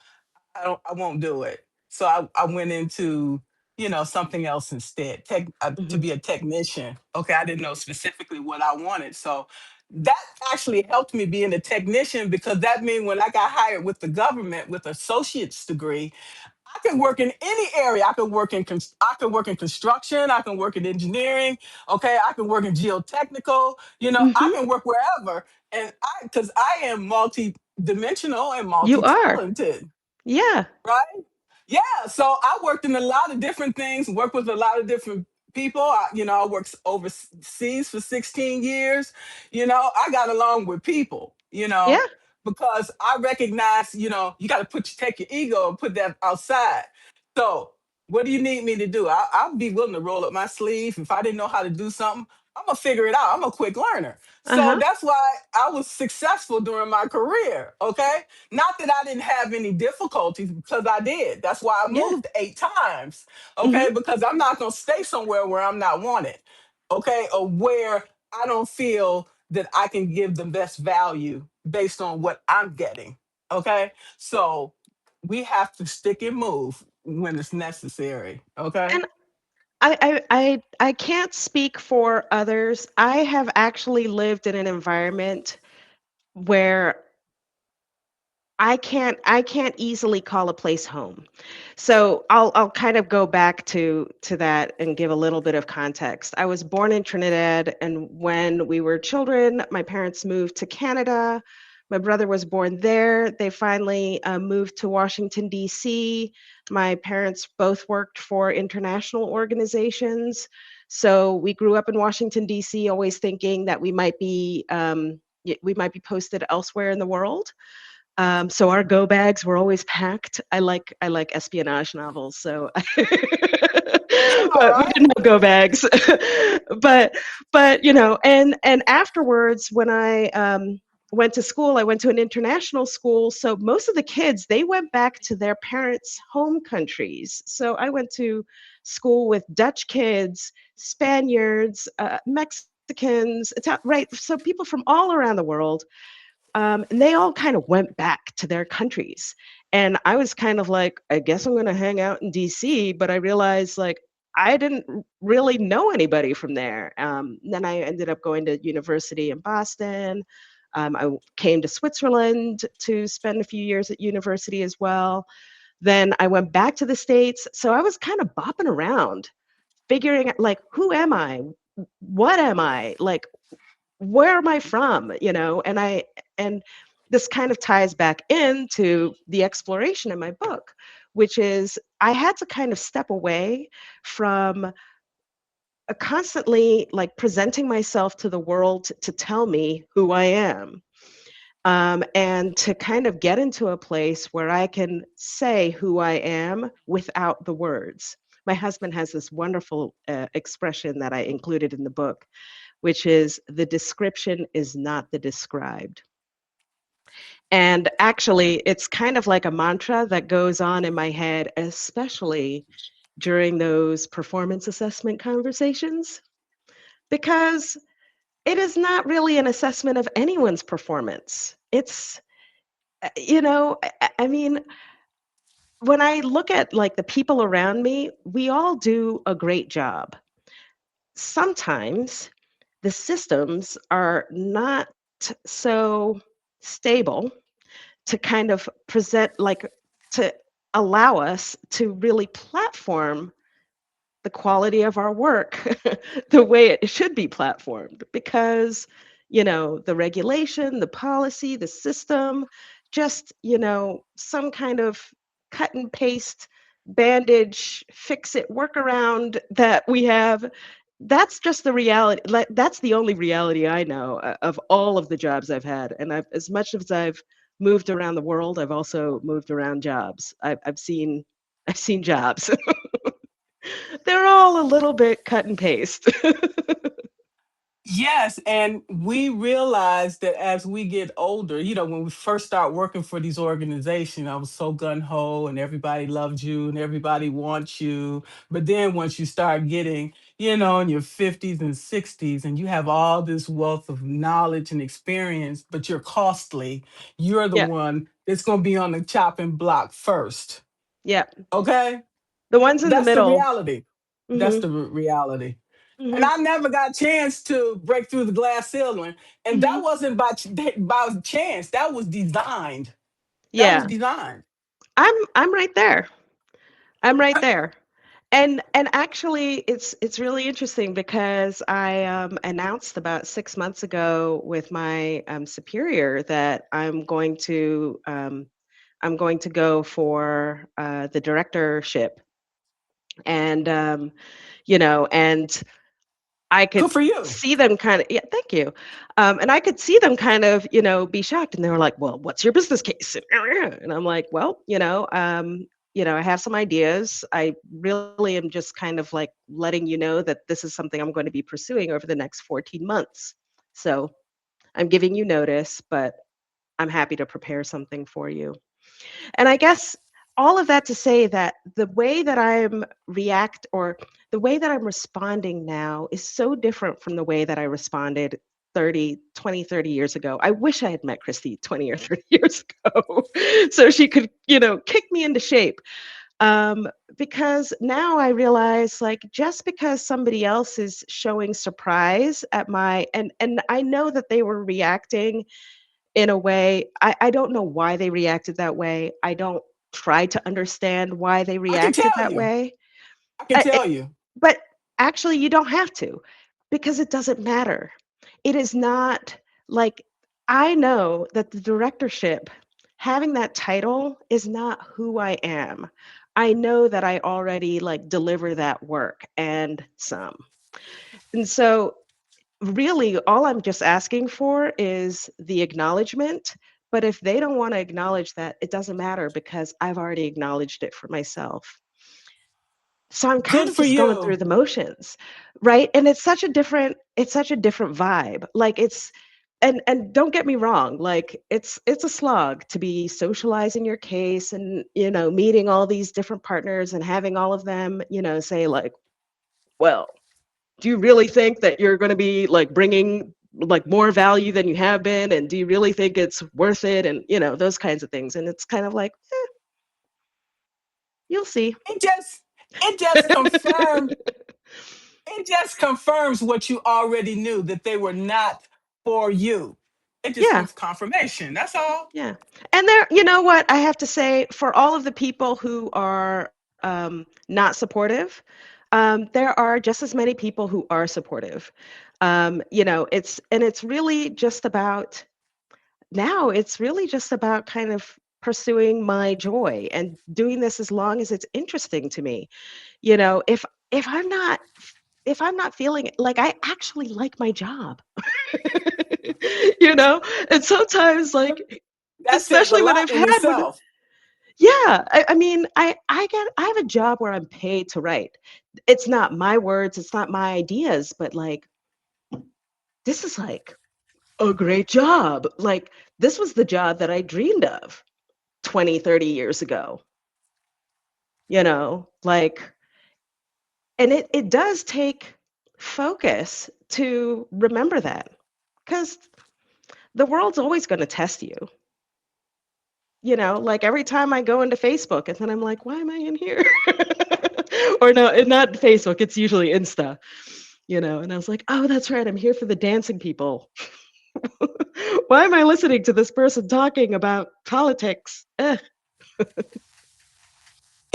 [SPEAKER 1] I won't do it. So I went into, you know, something else instead, to
[SPEAKER 2] Hmm.
[SPEAKER 1] be a technician. Okay, I didn't know specifically what I wanted. So that actually helped me being a technician because that means when I got hired with the government with associate's degree, I can work in any area. I can work in construction. I can work in engineering. Okay, I can work in geotechnical. You know, I
[SPEAKER 2] Hmm.
[SPEAKER 1] can work wherever, and because I am multi-dimensional and
[SPEAKER 2] You are.
[SPEAKER 1] multi-talented,
[SPEAKER 2] Yeah.
[SPEAKER 1] right? Yeah. So I worked in a lot of different things. Worked with a lot of different people. You know, I worked overseas for 16 years. You know, I got along with people. You know,
[SPEAKER 2] Yeah.
[SPEAKER 1] because I recognize, you know, you got to take your ego and put that outside. So, what do you need me to do? I'll be willing to roll up my sleeve. If I didn't know how to do something, I'm gonna figure it out. I'm a quick learner. So
[SPEAKER 2] Uh-huh.
[SPEAKER 1] that's why I was successful during my career. Okay. Not that I didn't have any difficulties because I did. That's why I
[SPEAKER 2] Yeah.
[SPEAKER 1] moved 8 times.
[SPEAKER 2] Hmm.
[SPEAKER 1] Okay. Because I'm not gonna stay somewhere where I'm not wanted. Okay. Or where I don't feel that I can give the best value based on what I'm getting. Okay. So we have to stick and move when it's necessary. Okay.
[SPEAKER 2] And I can't speak for others. I have actually lived in an environment where I can't easily call a place home. So I'll kind of go back to that and give a little bit of context. I was born in Trinidad, and when we were children, my parents moved to Canada. My brother was born there. They finally moved to Washington, D.C. My parents both worked for international organizations. So we grew up in Washington, D.C., always thinking that we might be posted elsewhere in the world. So our go bags were always packed. I like espionage novels, so
[SPEAKER 1] All
[SPEAKER 2] but we
[SPEAKER 1] right.
[SPEAKER 2] didn't have go bags. but and afterwards when I went to school, I went to an international school. So most of the kids, they went back to their parents' home countries. So I went to school with Dutch kids, Spaniards, Mexicans, right? So people from all around the world, and they all kind of went back to their countries. And I was kind of like, I guess I'm going to hang out in DC. But I realized like I didn't really know anybody from there. Then I ended up going to university in Boston. I came to Switzerland to spend a few years at university as well. Then I went back to the States. So I was kind of bopping around, figuring out like, who am I? What am I? Like, where am I from? And this kind of ties back into the exploration in my book, which is I had to kind of step away from constantly like presenting myself to the world to tell me who I am. And to kind of get into a place where I can say who I am without the words. My husband has this wonderful expression that I included in the book, which is the description is not the described. And actually, it's kind of like a mantra that goes on in my head, especially during those performance assessment conversations, because it is not really an assessment of anyone's performance. It's, I mean, when I look at like the people around me, we all do a great job. Sometimes the systems are not so stable to kind of present like to allow us to really platform the quality of our work the way it should be platformed, because the regulation, the policy, the system, just some kind of cut and paste, bandage, fix it workaround that we have. That's just the reality. Like that's the only reality I know of all of the jobs I've had. And as much as I've moved around the world, I've also moved around jobs. I've seen I've seen jobs. They're all a little bit cut and paste.
[SPEAKER 1] Yes, and we realize that as we get older, when we first start working for these organizations, I was so gun ho and everybody loved you and everybody wants you. But then once you start getting, in your 50s and 60s, and you have all this wealth of knowledge and experience, but you're costly, you're the
[SPEAKER 2] Yeah,
[SPEAKER 1] one that's going to be on the chopping block first.
[SPEAKER 2] yeah.
[SPEAKER 1] Okay?
[SPEAKER 2] The ones in the
[SPEAKER 1] That's the
[SPEAKER 2] middle.
[SPEAKER 1] reality. That's
[SPEAKER 2] Mhm.
[SPEAKER 1] the reality. And
[SPEAKER 2] Mhm.
[SPEAKER 1] I never got a chance to break through the glass ceiling. And that
[SPEAKER 2] Mhm.
[SPEAKER 1] wasn't by chance. That was designed. That was
[SPEAKER 2] Yeah.
[SPEAKER 1] designed.
[SPEAKER 2] I'm right there. I'm right there. And actually it's really interesting because I announced about 6 months ago with my superior that I'm going to go for the directorship. And and I could
[SPEAKER 1] Good for you.
[SPEAKER 2] see them kind of, yeah, thank you. And I could see them kind of, be shocked. And they were like, well, what's your business case? And I'm like, well, I have some ideas. I really am just kind of like letting you know that this is something I'm going to be pursuing over the next 14 months. So I'm giving you notice, but I'm happy to prepare something for you. And I guess all of that to say that the way that the way that I'm responding now is so different from the way that I responded 30 years ago. I wish I had met Christy 20 or 30 years ago so she could, kick me into shape. Um, because now I realize, like, just because somebody else is showing surprise at and I know that they were reacting in a way, I don't know why they reacted that way. I don't try to understand why they
[SPEAKER 1] I can
[SPEAKER 2] reacted
[SPEAKER 1] tell
[SPEAKER 2] that
[SPEAKER 1] you.
[SPEAKER 2] way.
[SPEAKER 1] I can tell you.
[SPEAKER 2] But actually, you don't have to, because it doesn't matter. It is not like, I know that the directorship, having that title, is not who I am. I know that I already like deliver that work and some. And so really all I'm just asking for is the acknowledgement. But if they don't want to acknowledge that, it doesn't matter because I've already acknowledged it for myself. So I'm kind
[SPEAKER 1] Good
[SPEAKER 2] of
[SPEAKER 1] for
[SPEAKER 2] just going through
[SPEAKER 1] you.
[SPEAKER 2] the motions, right? And it's such a different vibe. Like, and don't get me wrong, like, it's a slog to be socializing your case and, meeting all these different partners and having all of them, say like, well, do you really think that you're going to be like bringing like more value than you have been, and do you really think it's worth it, and those kinds of things. And it's kind of like, you'll see.
[SPEAKER 1] It just it just confirmed it just confirms what you already knew, that they were not for you. It just
[SPEAKER 2] Yeah.
[SPEAKER 1] wants confirmation. That's all.
[SPEAKER 2] Yeah. And there, you know what I have to say, for all of the people who are not supportive, there are just as many people who are supportive. It's really just about, now it's really just about kind of pursuing my joy and doing this as long as it's interesting to me. You know, if I'm not if I'm not feeling it, like, I actually like my job. you know, and sometimes, like,
[SPEAKER 1] That says a
[SPEAKER 2] especially when
[SPEAKER 1] lot
[SPEAKER 2] I've
[SPEAKER 1] in
[SPEAKER 2] had one.
[SPEAKER 1] itself.
[SPEAKER 2] Yeah, I mean, I have a job where I'm paid to write. It's not my words, it's not my ideas, but like, this is like a great job. Like, this was the job that I dreamed of 20, 30 years ago. Like, and it does take focus to remember that, because the world's always going to test you. Like, every time I go into Facebook and then I'm like, why am I in here? Or no, not Facebook, it's usually Insta, and I was like, oh, that's right, I'm here for the dancing people. Why am I listening to this person talking about politics?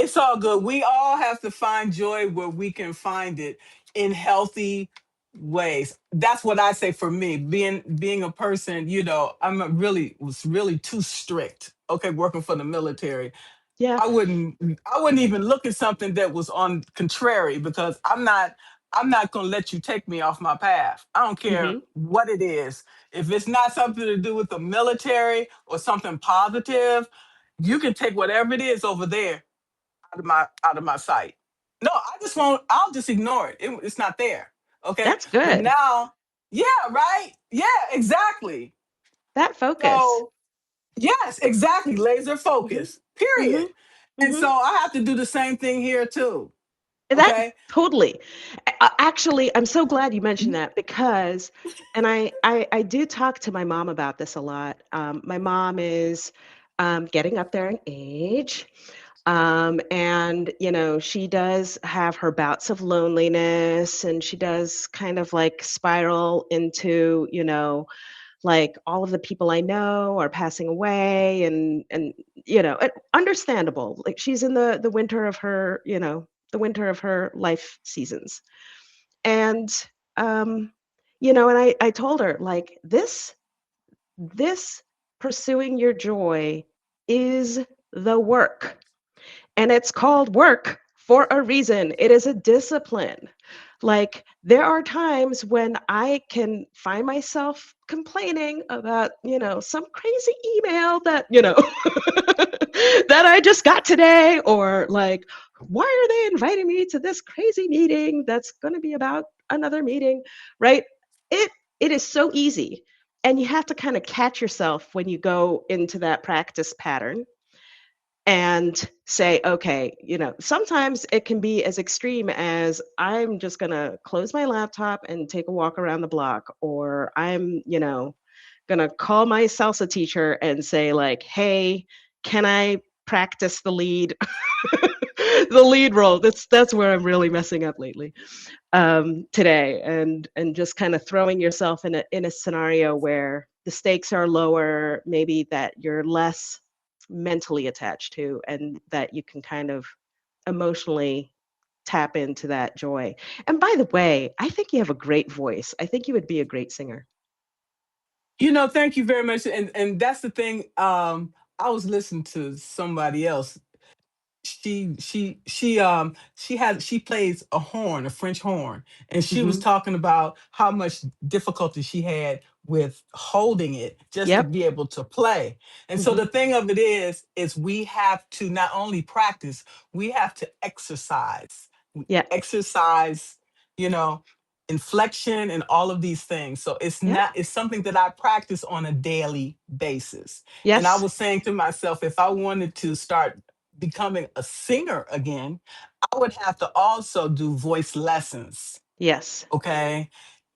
[SPEAKER 1] It's all good. We all have to find joy where we can find it, in healthy ways. That's what I say for me. Being a person, was really too strict. Okay, working for the military.
[SPEAKER 2] Yeah.
[SPEAKER 1] I wouldn't even look at something that was on contrary, because I'm not going to let you take me off my path. I don't care
[SPEAKER 2] Hmm.
[SPEAKER 1] what it is. If it's not something to do with the military or something positive, you can take whatever it is over there out of my sight. No, I'll just ignore it. It's not there. Okay?
[SPEAKER 2] That's
[SPEAKER 1] But
[SPEAKER 2] good.
[SPEAKER 1] now, yeah, right? Yeah, exactly.
[SPEAKER 2] That focus.
[SPEAKER 1] So, yes, exactly. Laser
[SPEAKER 2] Hmm.
[SPEAKER 1] focus.
[SPEAKER 2] Hmm.
[SPEAKER 1] Period. And
[SPEAKER 2] Hmm.
[SPEAKER 1] so I have to do the same thing here too.
[SPEAKER 2] That
[SPEAKER 1] Okay?
[SPEAKER 2] totally. Actually, I'm so glad you mentioned that, because, and I do talk to my mom about this a lot. My mom is getting up there in age. And, she does have her bouts of loneliness, and she does kind of like spiral into, like, all of the people I know are passing away, and understandable. Like, she's in the winter of her, the winter of her life seasons. And um, and I told her, like, this pursuing your joy is the work. And it's called work for a reason. It is a discipline. Like, there are times when I can find myself complaining about, some crazy email that, that I just got today, or like, why are they inviting me to this crazy meeting that's going to be about another meeting, right? It it is so easy. And you have to kind of catch yourself when you go into that practice pattern, and say, okay, sometimes it can be as extreme as I'm just going to close my laptop and take a walk around the block, or I'm, going to call my salsa teacher and say, like, hey, can I practice the lead? The lead role. That's where I'm really messing up lately, today, and just kind of throwing yourself in a scenario where the stakes are lower, maybe that you're less mentally attached to, and that you can kind of emotionally tap into that joy. And by the way, I think you have a great voice. I think you would be a great singer.
[SPEAKER 1] Thank you very much. And that's the thing. I was listening to somebody else. She plays a horn, a French horn, and she was
[SPEAKER 2] Hmm.
[SPEAKER 1] talking about how much difficulty she had with holding it just to
[SPEAKER 2] Yep.
[SPEAKER 1] be able to play. And so
[SPEAKER 2] Hmm.
[SPEAKER 1] the thing of it is we have to not only practice, we have to exercise.
[SPEAKER 2] Yeah.
[SPEAKER 1] Exercise, you know, inflection and all of these things. So
[SPEAKER 2] Yep.
[SPEAKER 1] it's something that I practice on a daily basis. And I
[SPEAKER 2] Yes.
[SPEAKER 1] was saying to myself, if I wanted to start becoming a singer again, I would have to also do voice lessons.
[SPEAKER 2] Yes.
[SPEAKER 1] Okay.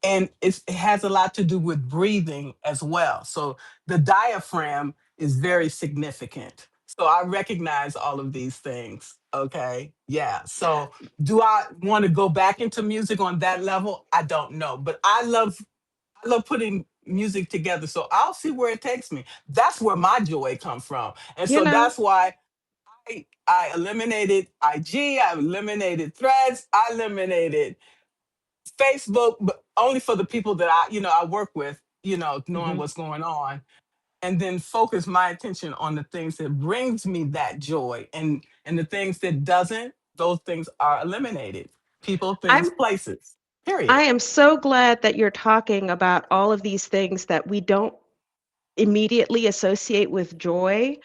[SPEAKER 1] And it has a lot to do with breathing as well. So the diaphragm is very significant. So I recognize all of these things. Okay. Yeah. So do I want to go back into music on that level? I don't know. But I love putting music together. So I'll see where it takes me. That's where my joy comes from. And
[SPEAKER 2] You
[SPEAKER 1] so
[SPEAKER 2] know,
[SPEAKER 1] that's why I eliminated IG, I eliminated Threads, I eliminated Facebook, but only for the people that I work with, knowing
[SPEAKER 2] hmm
[SPEAKER 1] what's going on, and then focus my attention on the things that brings me that joy, and the things that doesn't, those things are eliminated. People, things,
[SPEAKER 2] I'm
[SPEAKER 1] places.
[SPEAKER 2] I
[SPEAKER 1] Period.
[SPEAKER 2] am so glad that you're talking about all of these things that we don't immediately associate with joy,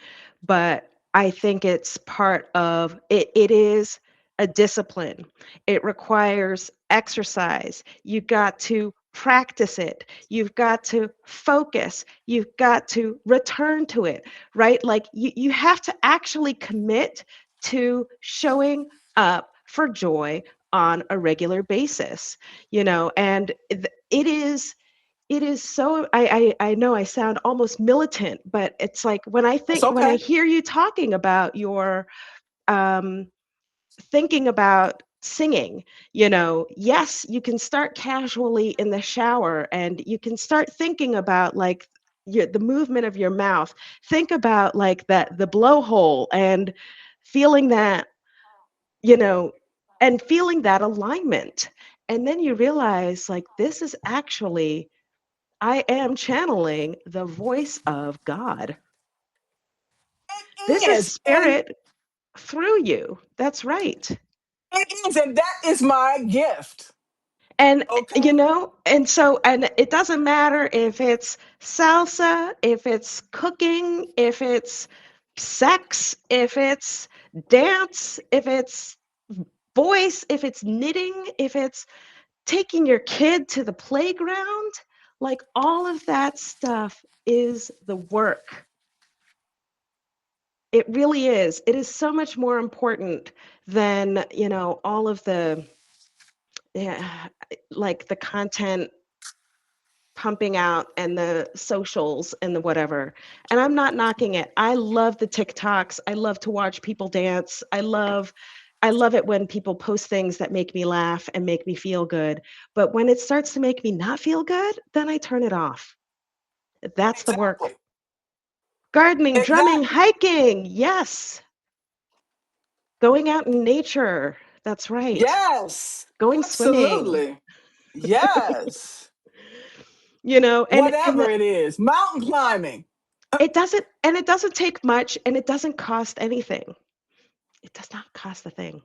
[SPEAKER 2] but I think it's part of it. It is a discipline. It requires exercise. You've got to practice it. You've got to focus. You've got to return to it, right? Like you have to actually commit to showing up for joy on a regular basis, and it is so I know I sound almost militant, but it's like
[SPEAKER 1] It's
[SPEAKER 2] when I
[SPEAKER 1] okay.
[SPEAKER 2] hear you talking about your um thinking about singing, yes, you can start casually in the shower, and you can start thinking about like the movement of your mouth. Think about like that the blowhole, and feeling that, you know, and feeling that alignment. And then you realize like this is actually I am channeling the voice of God. This
[SPEAKER 1] It
[SPEAKER 2] is
[SPEAKER 1] is. And
[SPEAKER 2] spirit through you. That's right.
[SPEAKER 1] it is. And that is my gift.
[SPEAKER 2] And
[SPEAKER 1] Okay.
[SPEAKER 2] and it doesn't matter if it's salsa, if it's cooking, if it's sex, if it's dance, if it's voice, if it's knitting, if it's taking your kid to the playground, like all of that stuff is the work. It really is. It is so much more important than, all of the, yeah, like the content pumping out and the socials and the whatever. And I'm not knocking it. I love the TikToks. I love to watch people dance. I love it when people post things that make me laugh and make me feel good. But when it starts to make me not feel good, then I turn it off. That's the
[SPEAKER 1] Exactly.
[SPEAKER 2] work. Gardening, drumming,
[SPEAKER 1] Exactly.
[SPEAKER 2] hiking. Yes. Going out in nature. That's right.
[SPEAKER 1] Yes.
[SPEAKER 2] Going swimming.
[SPEAKER 1] Absolutely. Yes.
[SPEAKER 2] And
[SPEAKER 1] Whatever it is. Mountain climbing.
[SPEAKER 2] it doesn't take much, and it doesn't cost anything. It does not cost a thing.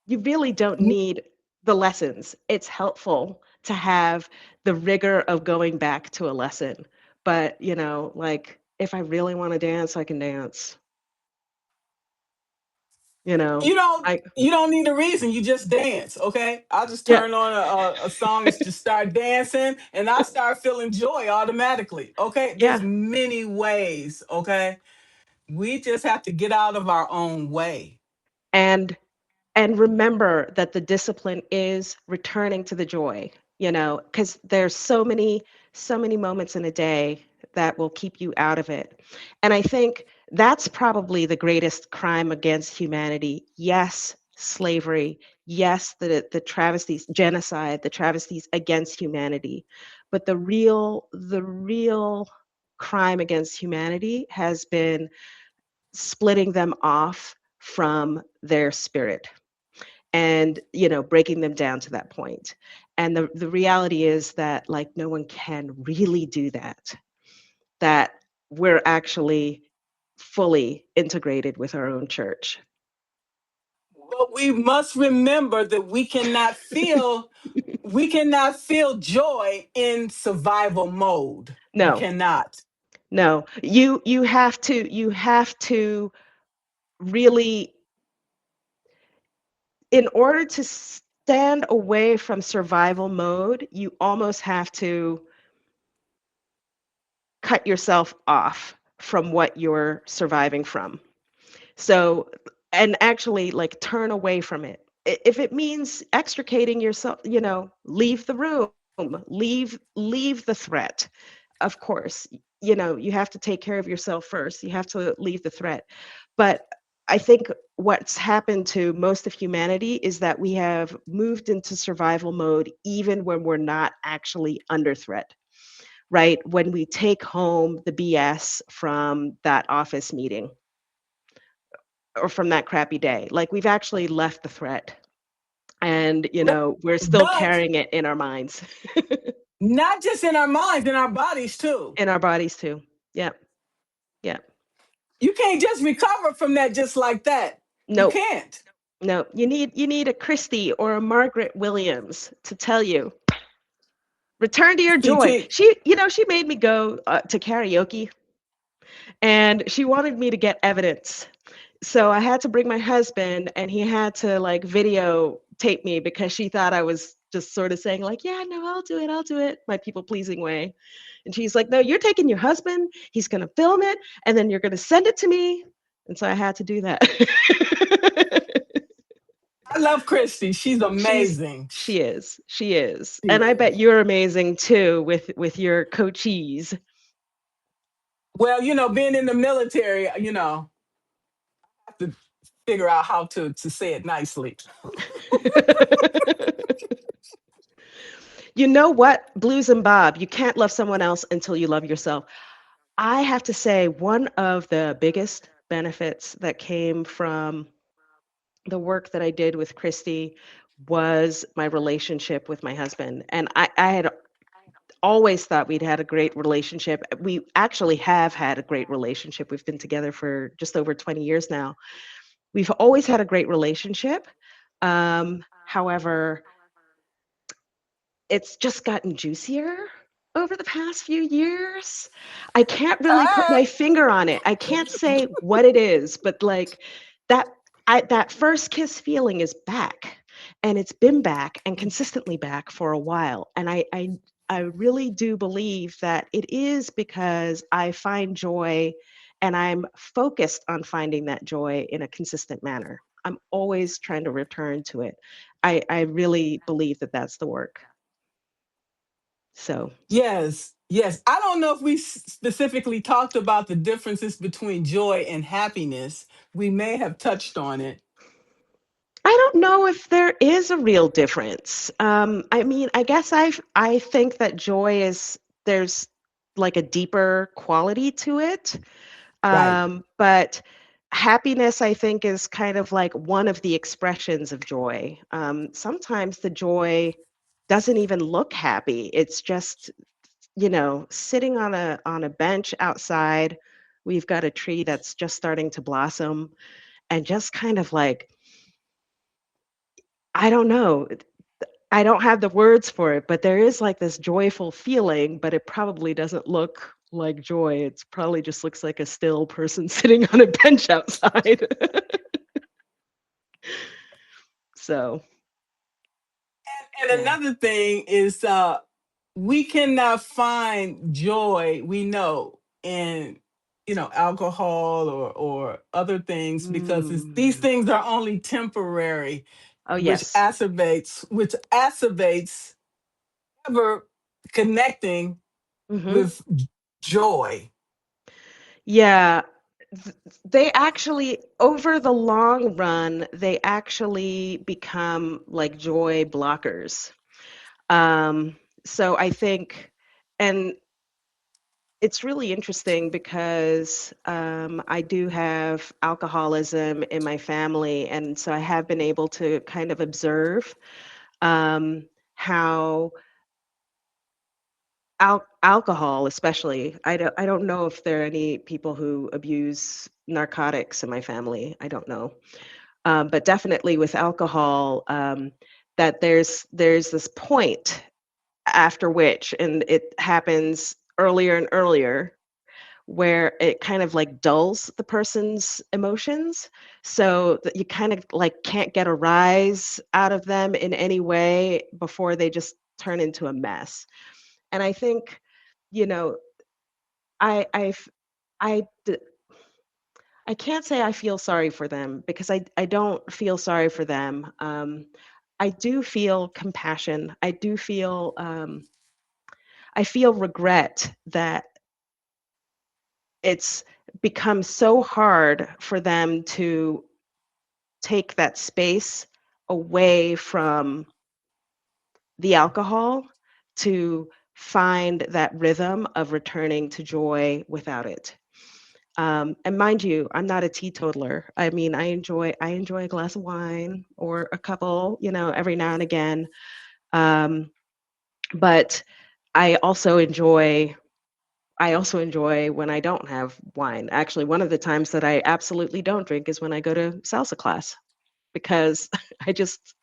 [SPEAKER 2] You really don't need the lessons. It's helpful to have the rigor of going back to a lesson. But, like if I really want to dance, I can dance. You know.
[SPEAKER 1] You don't
[SPEAKER 2] I
[SPEAKER 1] you don't need a reason. You just dance, okay? I'll just
[SPEAKER 2] Yeah.
[SPEAKER 1] turn on a song and just start dancing, and I start feeling joy automatically. Okay, there's
[SPEAKER 2] Yeah.
[SPEAKER 1] many ways. Okay, We just have to get out of our own way.
[SPEAKER 2] and and remember that the discipline is returning to the joy, because there's so many moments in a day that will keep you out of it. And I think that's probably the greatest crime against humanity. Yes, slavery. Yes, the travesties, genocide, the travesties against humanity. But the real crime against humanity has been splitting them off from their spirit, and breaking them down to that point. And the reality is that, like, no one can really do that we're actually fully integrated with our own church.
[SPEAKER 1] But we must remember that we cannot feel joy in survival mode. We
[SPEAKER 2] No,
[SPEAKER 1] cannot.
[SPEAKER 2] no, you have to really, in order to stand away from survival mode, you almost have to cut yourself off from what you're surviving from. So, and actually, like, turn away from it. If it means extricating yourself, leave the room, leave the threat. Of course, you have to take care of yourself first. You have to leave the threat. But I think what's happened to most of humanity is that we have moved into survival mode even when we're not actually under threat, right? When we take home the BS from that office meeting or from that crappy day, like, we've actually left the threat, and we're still
[SPEAKER 1] But
[SPEAKER 2] carrying it in our minds.
[SPEAKER 1] not just in our minds, in our bodies too.
[SPEAKER 2] In our bodies too. Yep. Yep.
[SPEAKER 1] You can't just recover from that just like that. You
[SPEAKER 2] Nope.
[SPEAKER 1] can't.
[SPEAKER 2] No, you need a Christie or a Margaret Williams to tell you, return to your joy.
[SPEAKER 1] CT.
[SPEAKER 2] She made me go to karaoke, and she wanted me to get evidence. So I had to bring my husband, and he had to, like, video tape me because she thought I was just sort of saying, like, yeah, no, I'll do it, my people pleasing way. And she's like, no, you're taking your husband, he's going to film it, and then you're going to send it to me. And so I had to do that.
[SPEAKER 1] I love Christy. She's
[SPEAKER 2] she's
[SPEAKER 1] amazing.
[SPEAKER 2] she is,
[SPEAKER 1] She
[SPEAKER 2] and I
[SPEAKER 1] is.
[SPEAKER 2] bet you're amazing too with your coachees.
[SPEAKER 1] Well, being in the military, I have to figure out how to say it nicely.
[SPEAKER 2] You know what, Blues and Bob, you can't love someone else until you love yourself. I have to say, one of the biggest benefits that came from the work that I did with Christy was my relationship with my husband. And I had always thought we'd had a great relationship. We actually have had a great relationship. We've been together for just over 20 years now. We've always had a great relationship. However, it's just gotten juicier over the past few years. I can't really put my
[SPEAKER 1] Hey,
[SPEAKER 2] finger on it. I can't say what it is, but, like, that that first kiss feeling is back, and it's been back and consistently back for a while. And I really do believe that it is because I find joy, and I'm focused on finding that joy in a consistent manner. I'm always trying to return to it. I really believe that that's the work. So
[SPEAKER 1] yes, yes. I don't know if we specifically talked about the differences between joy and happiness. We may have touched on it.
[SPEAKER 2] I don't know if there is a real difference. I mean, I guess I think that joy is, there's like a deeper quality to it.
[SPEAKER 1] Right.
[SPEAKER 2] But happiness, I think, is kind of like one of the expressions of joy. Sometimes the joy doesn't even look happy. It's just, sitting on a bench outside. We've got a tree that's just starting to blossom, and just kind of like, I don't know. I don't have the words for it, but there is like this joyful feeling, but it probably doesn't look like joy. It probably just looks like a still person sitting on a bench outside. So,
[SPEAKER 1] And
[SPEAKER 2] yeah.
[SPEAKER 1] another thing is we cannot find joy, we know, in alcohol or other things, because these
[SPEAKER 2] Mm.
[SPEAKER 1] things are only temporary,
[SPEAKER 2] Oh,
[SPEAKER 1] which
[SPEAKER 2] yes.
[SPEAKER 1] exacerbates ever connecting
[SPEAKER 2] Hmm.
[SPEAKER 1] with joy.
[SPEAKER 2] Yeah. They actually, over the long run, they actually become like joy blockers. Um, so I think, and it's really interesting because I do have alcoholism in my family, and so I have been able to kind of observe um, how alcohol, especially, I don't know if there are any people who abuse narcotics in my family. I don't know, but definitely with alcohol, that there's this point after which, and it happens earlier and earlier, where it kind of like dulls the person's emotions so that you kind of like can't get a rise out of them in any way before they just turn into a mess. And I think, you know, I I've I d- I can't say I feel sorry for them because I don't feel sorry for them. I do feel compassion. I feel regret that it's become so hard for them to take that space away from the alcohol to find that rhythm of returning to joy without it. And mind you, I'm not a teetotaler. I mean, I enjoy a glass of wine or a couple, every now and again. Um, but I also enjoy I also enjoy when I don't have wine. Actually, one of the times that I absolutely don't drink is when I go to salsa class because I just,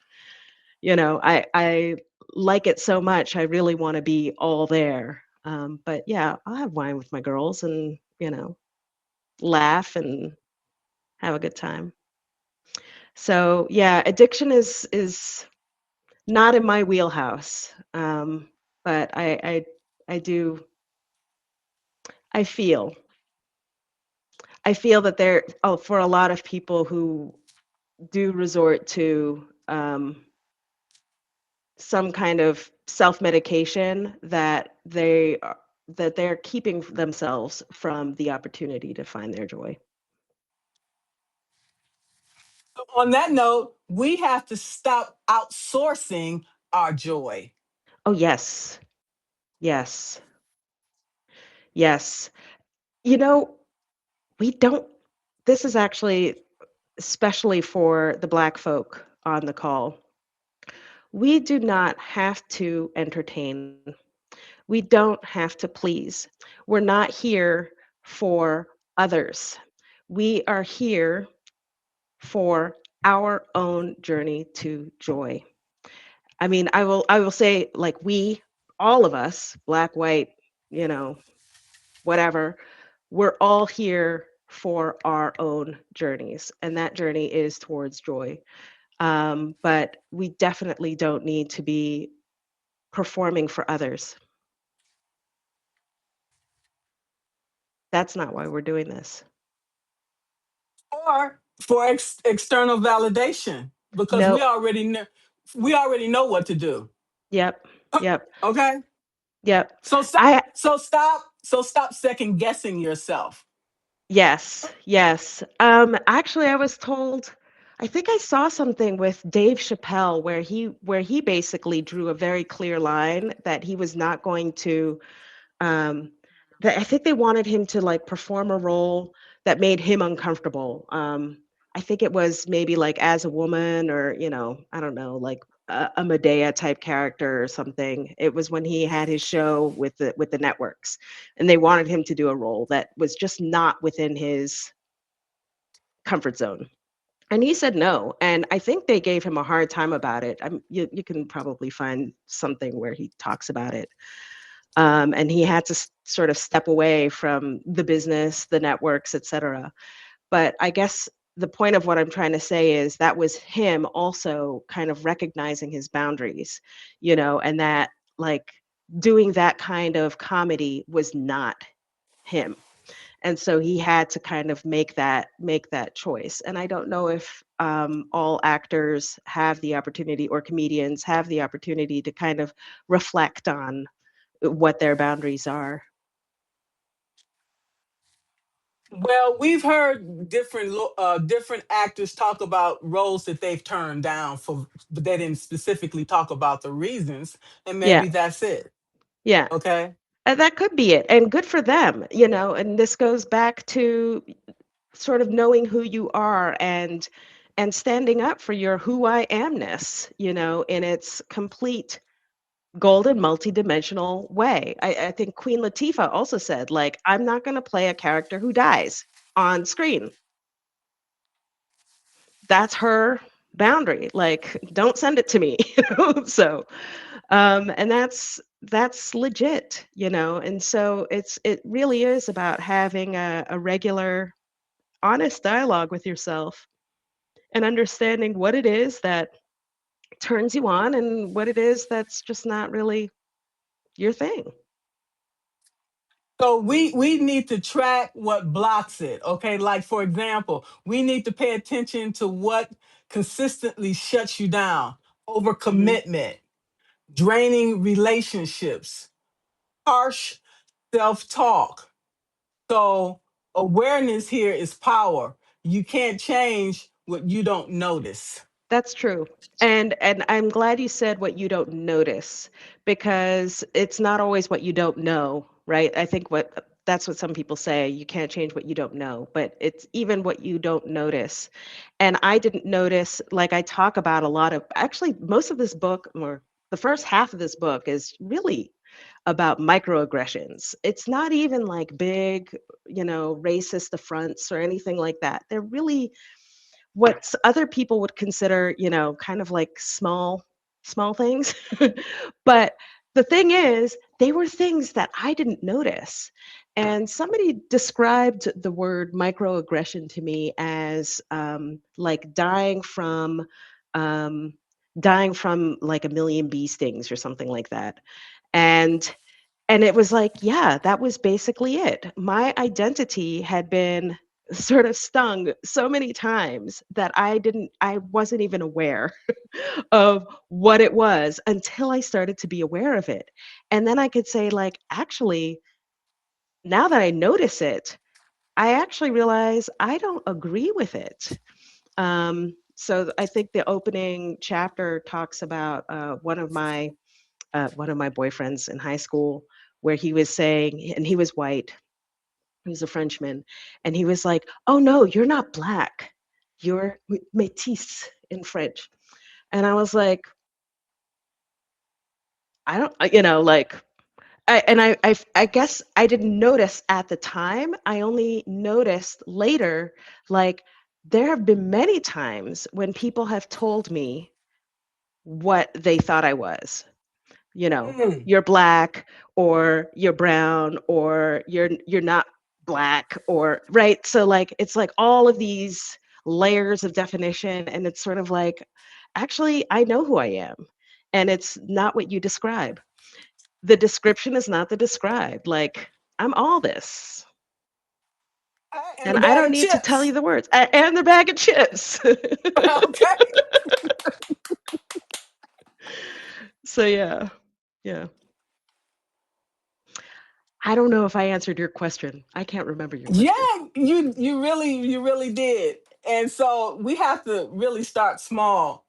[SPEAKER 2] I like it so much. I really want to be all there. But yeah, I'll have wine with my girls and, laugh and have a good time. So yeah, addiction is not in my wheelhouse. But I do I feel I feel that there, oh, for a lot of people who do resort to some kind of self-medication, that they're keeping themselves from the opportunity to find their joy.
[SPEAKER 1] On that note, we have to stop outsourcing our joy.
[SPEAKER 2] Oh, yes. Yes. Yes. You know, we don't this is actually especially for the Black folk on the call. We do not have to entertain. We don't have to please. We're not here for others. We are here for our own journey to joy. I mean, I will say, like, we, all of us, black, white, you know, whatever, we're all here for our own journeys, and that journey is towards joy. But we definitely don't need to be performing for others. That's not why we're doing this.
[SPEAKER 1] Or for external validation, because
[SPEAKER 2] Nope.
[SPEAKER 1] we already know what to do.
[SPEAKER 2] Yep. Yep.
[SPEAKER 1] Okay?
[SPEAKER 2] Yep.
[SPEAKER 1] So stop
[SPEAKER 2] I
[SPEAKER 1] so stop second guessing yourself.
[SPEAKER 2] Yes, yes. Actually, I was told, I think I saw something with Dave Chappelle where he basically drew a very clear line that he was not going to um that I think they wanted him to like perform a role that made him uncomfortable. I think it was maybe like as a woman or, I don't know, like a Medea type character or something. It was when he had his show with the networks, and they wanted him to do a role that was just not within his comfort zone. And he said no. And I think they gave him a hard time about it. You can probably find something where he talks about it. And he had to sort of step away from the business, the networks, et cetera. But I guess the point of what I'm trying to say is that was him also kind of recognizing his boundaries, and that like doing that kind of comedy was not him. And so he had to kind of make that choice. And I don't know if all actors have the opportunity, or comedians have the opportunity, to kind of reflect on what their boundaries are.
[SPEAKER 1] Well, we've heard different actors talk about roles that they've turned down for, but they didn't specifically talk about the reasons, and
[SPEAKER 2] Yeah,
[SPEAKER 1] maybe that's it.
[SPEAKER 2] yeah.
[SPEAKER 1] Okay.
[SPEAKER 2] And that could be it. And good for them, you know. And this goes back to sort of knowing who you are, and standing up for your who I amness, in its complete golden multidimensional way. I think Queen Latifah also said, like, I'm not going to play a character who dies on screen. That's her boundary. Like, don't send it to me. So and that's legit, and so it really is about having a regular, honest dialogue with yourself, and understanding what it is that turns you on, and what it is that's just not really your thing.
[SPEAKER 1] So we need to track what blocks it. Okay. Like, for example, we need to pay attention to what consistently shuts you down:
[SPEAKER 2] Hmm.
[SPEAKER 1] overcommitment, draining relationships, harsh self-talk. So awareness here is power. You can't change what you don't notice.
[SPEAKER 2] That's true. And I'm glad you said what you don't notice, because it's not always what you don't know, right? I think what that's what some people say, you can't change what you don't know, but it's even what you don't notice. And I didn't notice, like, I talk about a lot of, actually most of this book, or the first half of this book, is really about microaggressions. It's not even like big, racist affronts or anything like that. They're really what other people would consider, kind of like small things. But the thing is, they were things that I didn't notice. And somebody described the word microaggression to me as like um, dying from like a million bee stings or something like that. And and it was like, yeah, that was basically it. My identity had been sort of stung so many times that I wasn't even aware of what it was until I started to be aware of it. And then I could say, like, actually, now that I notice it, I actually realize I don't agree with it. So I think the opening chapter talks about one of my boyfriends in high school, where he was saying, and he was white, he was a Frenchman, and he was like, "Oh no, you're not black, you're métis in French." And I was like, I don't, like, I guess I didn't notice at the time. I only noticed later. Like, there have been many times when people have told me what they thought I was.
[SPEAKER 1] Mm.
[SPEAKER 2] You're black, or you're brown, or you're not black, or right. So, like, it's like all of these layers of definition, and it's sort of like, actually, I know who I am, and it's not what you describe. The description is not the described. Like, I'm all this,
[SPEAKER 1] And
[SPEAKER 2] and
[SPEAKER 1] a
[SPEAKER 2] I
[SPEAKER 1] bag
[SPEAKER 2] don't
[SPEAKER 1] of
[SPEAKER 2] need to tell
[SPEAKER 1] chips.
[SPEAKER 2] you the words. And the bag of chips.
[SPEAKER 1] Okay.
[SPEAKER 2] So yeah, yeah. I don't know if I answered your question. I can't remember your
[SPEAKER 1] Yeah,
[SPEAKER 2] question.
[SPEAKER 1] you really did. And so we have to really start small,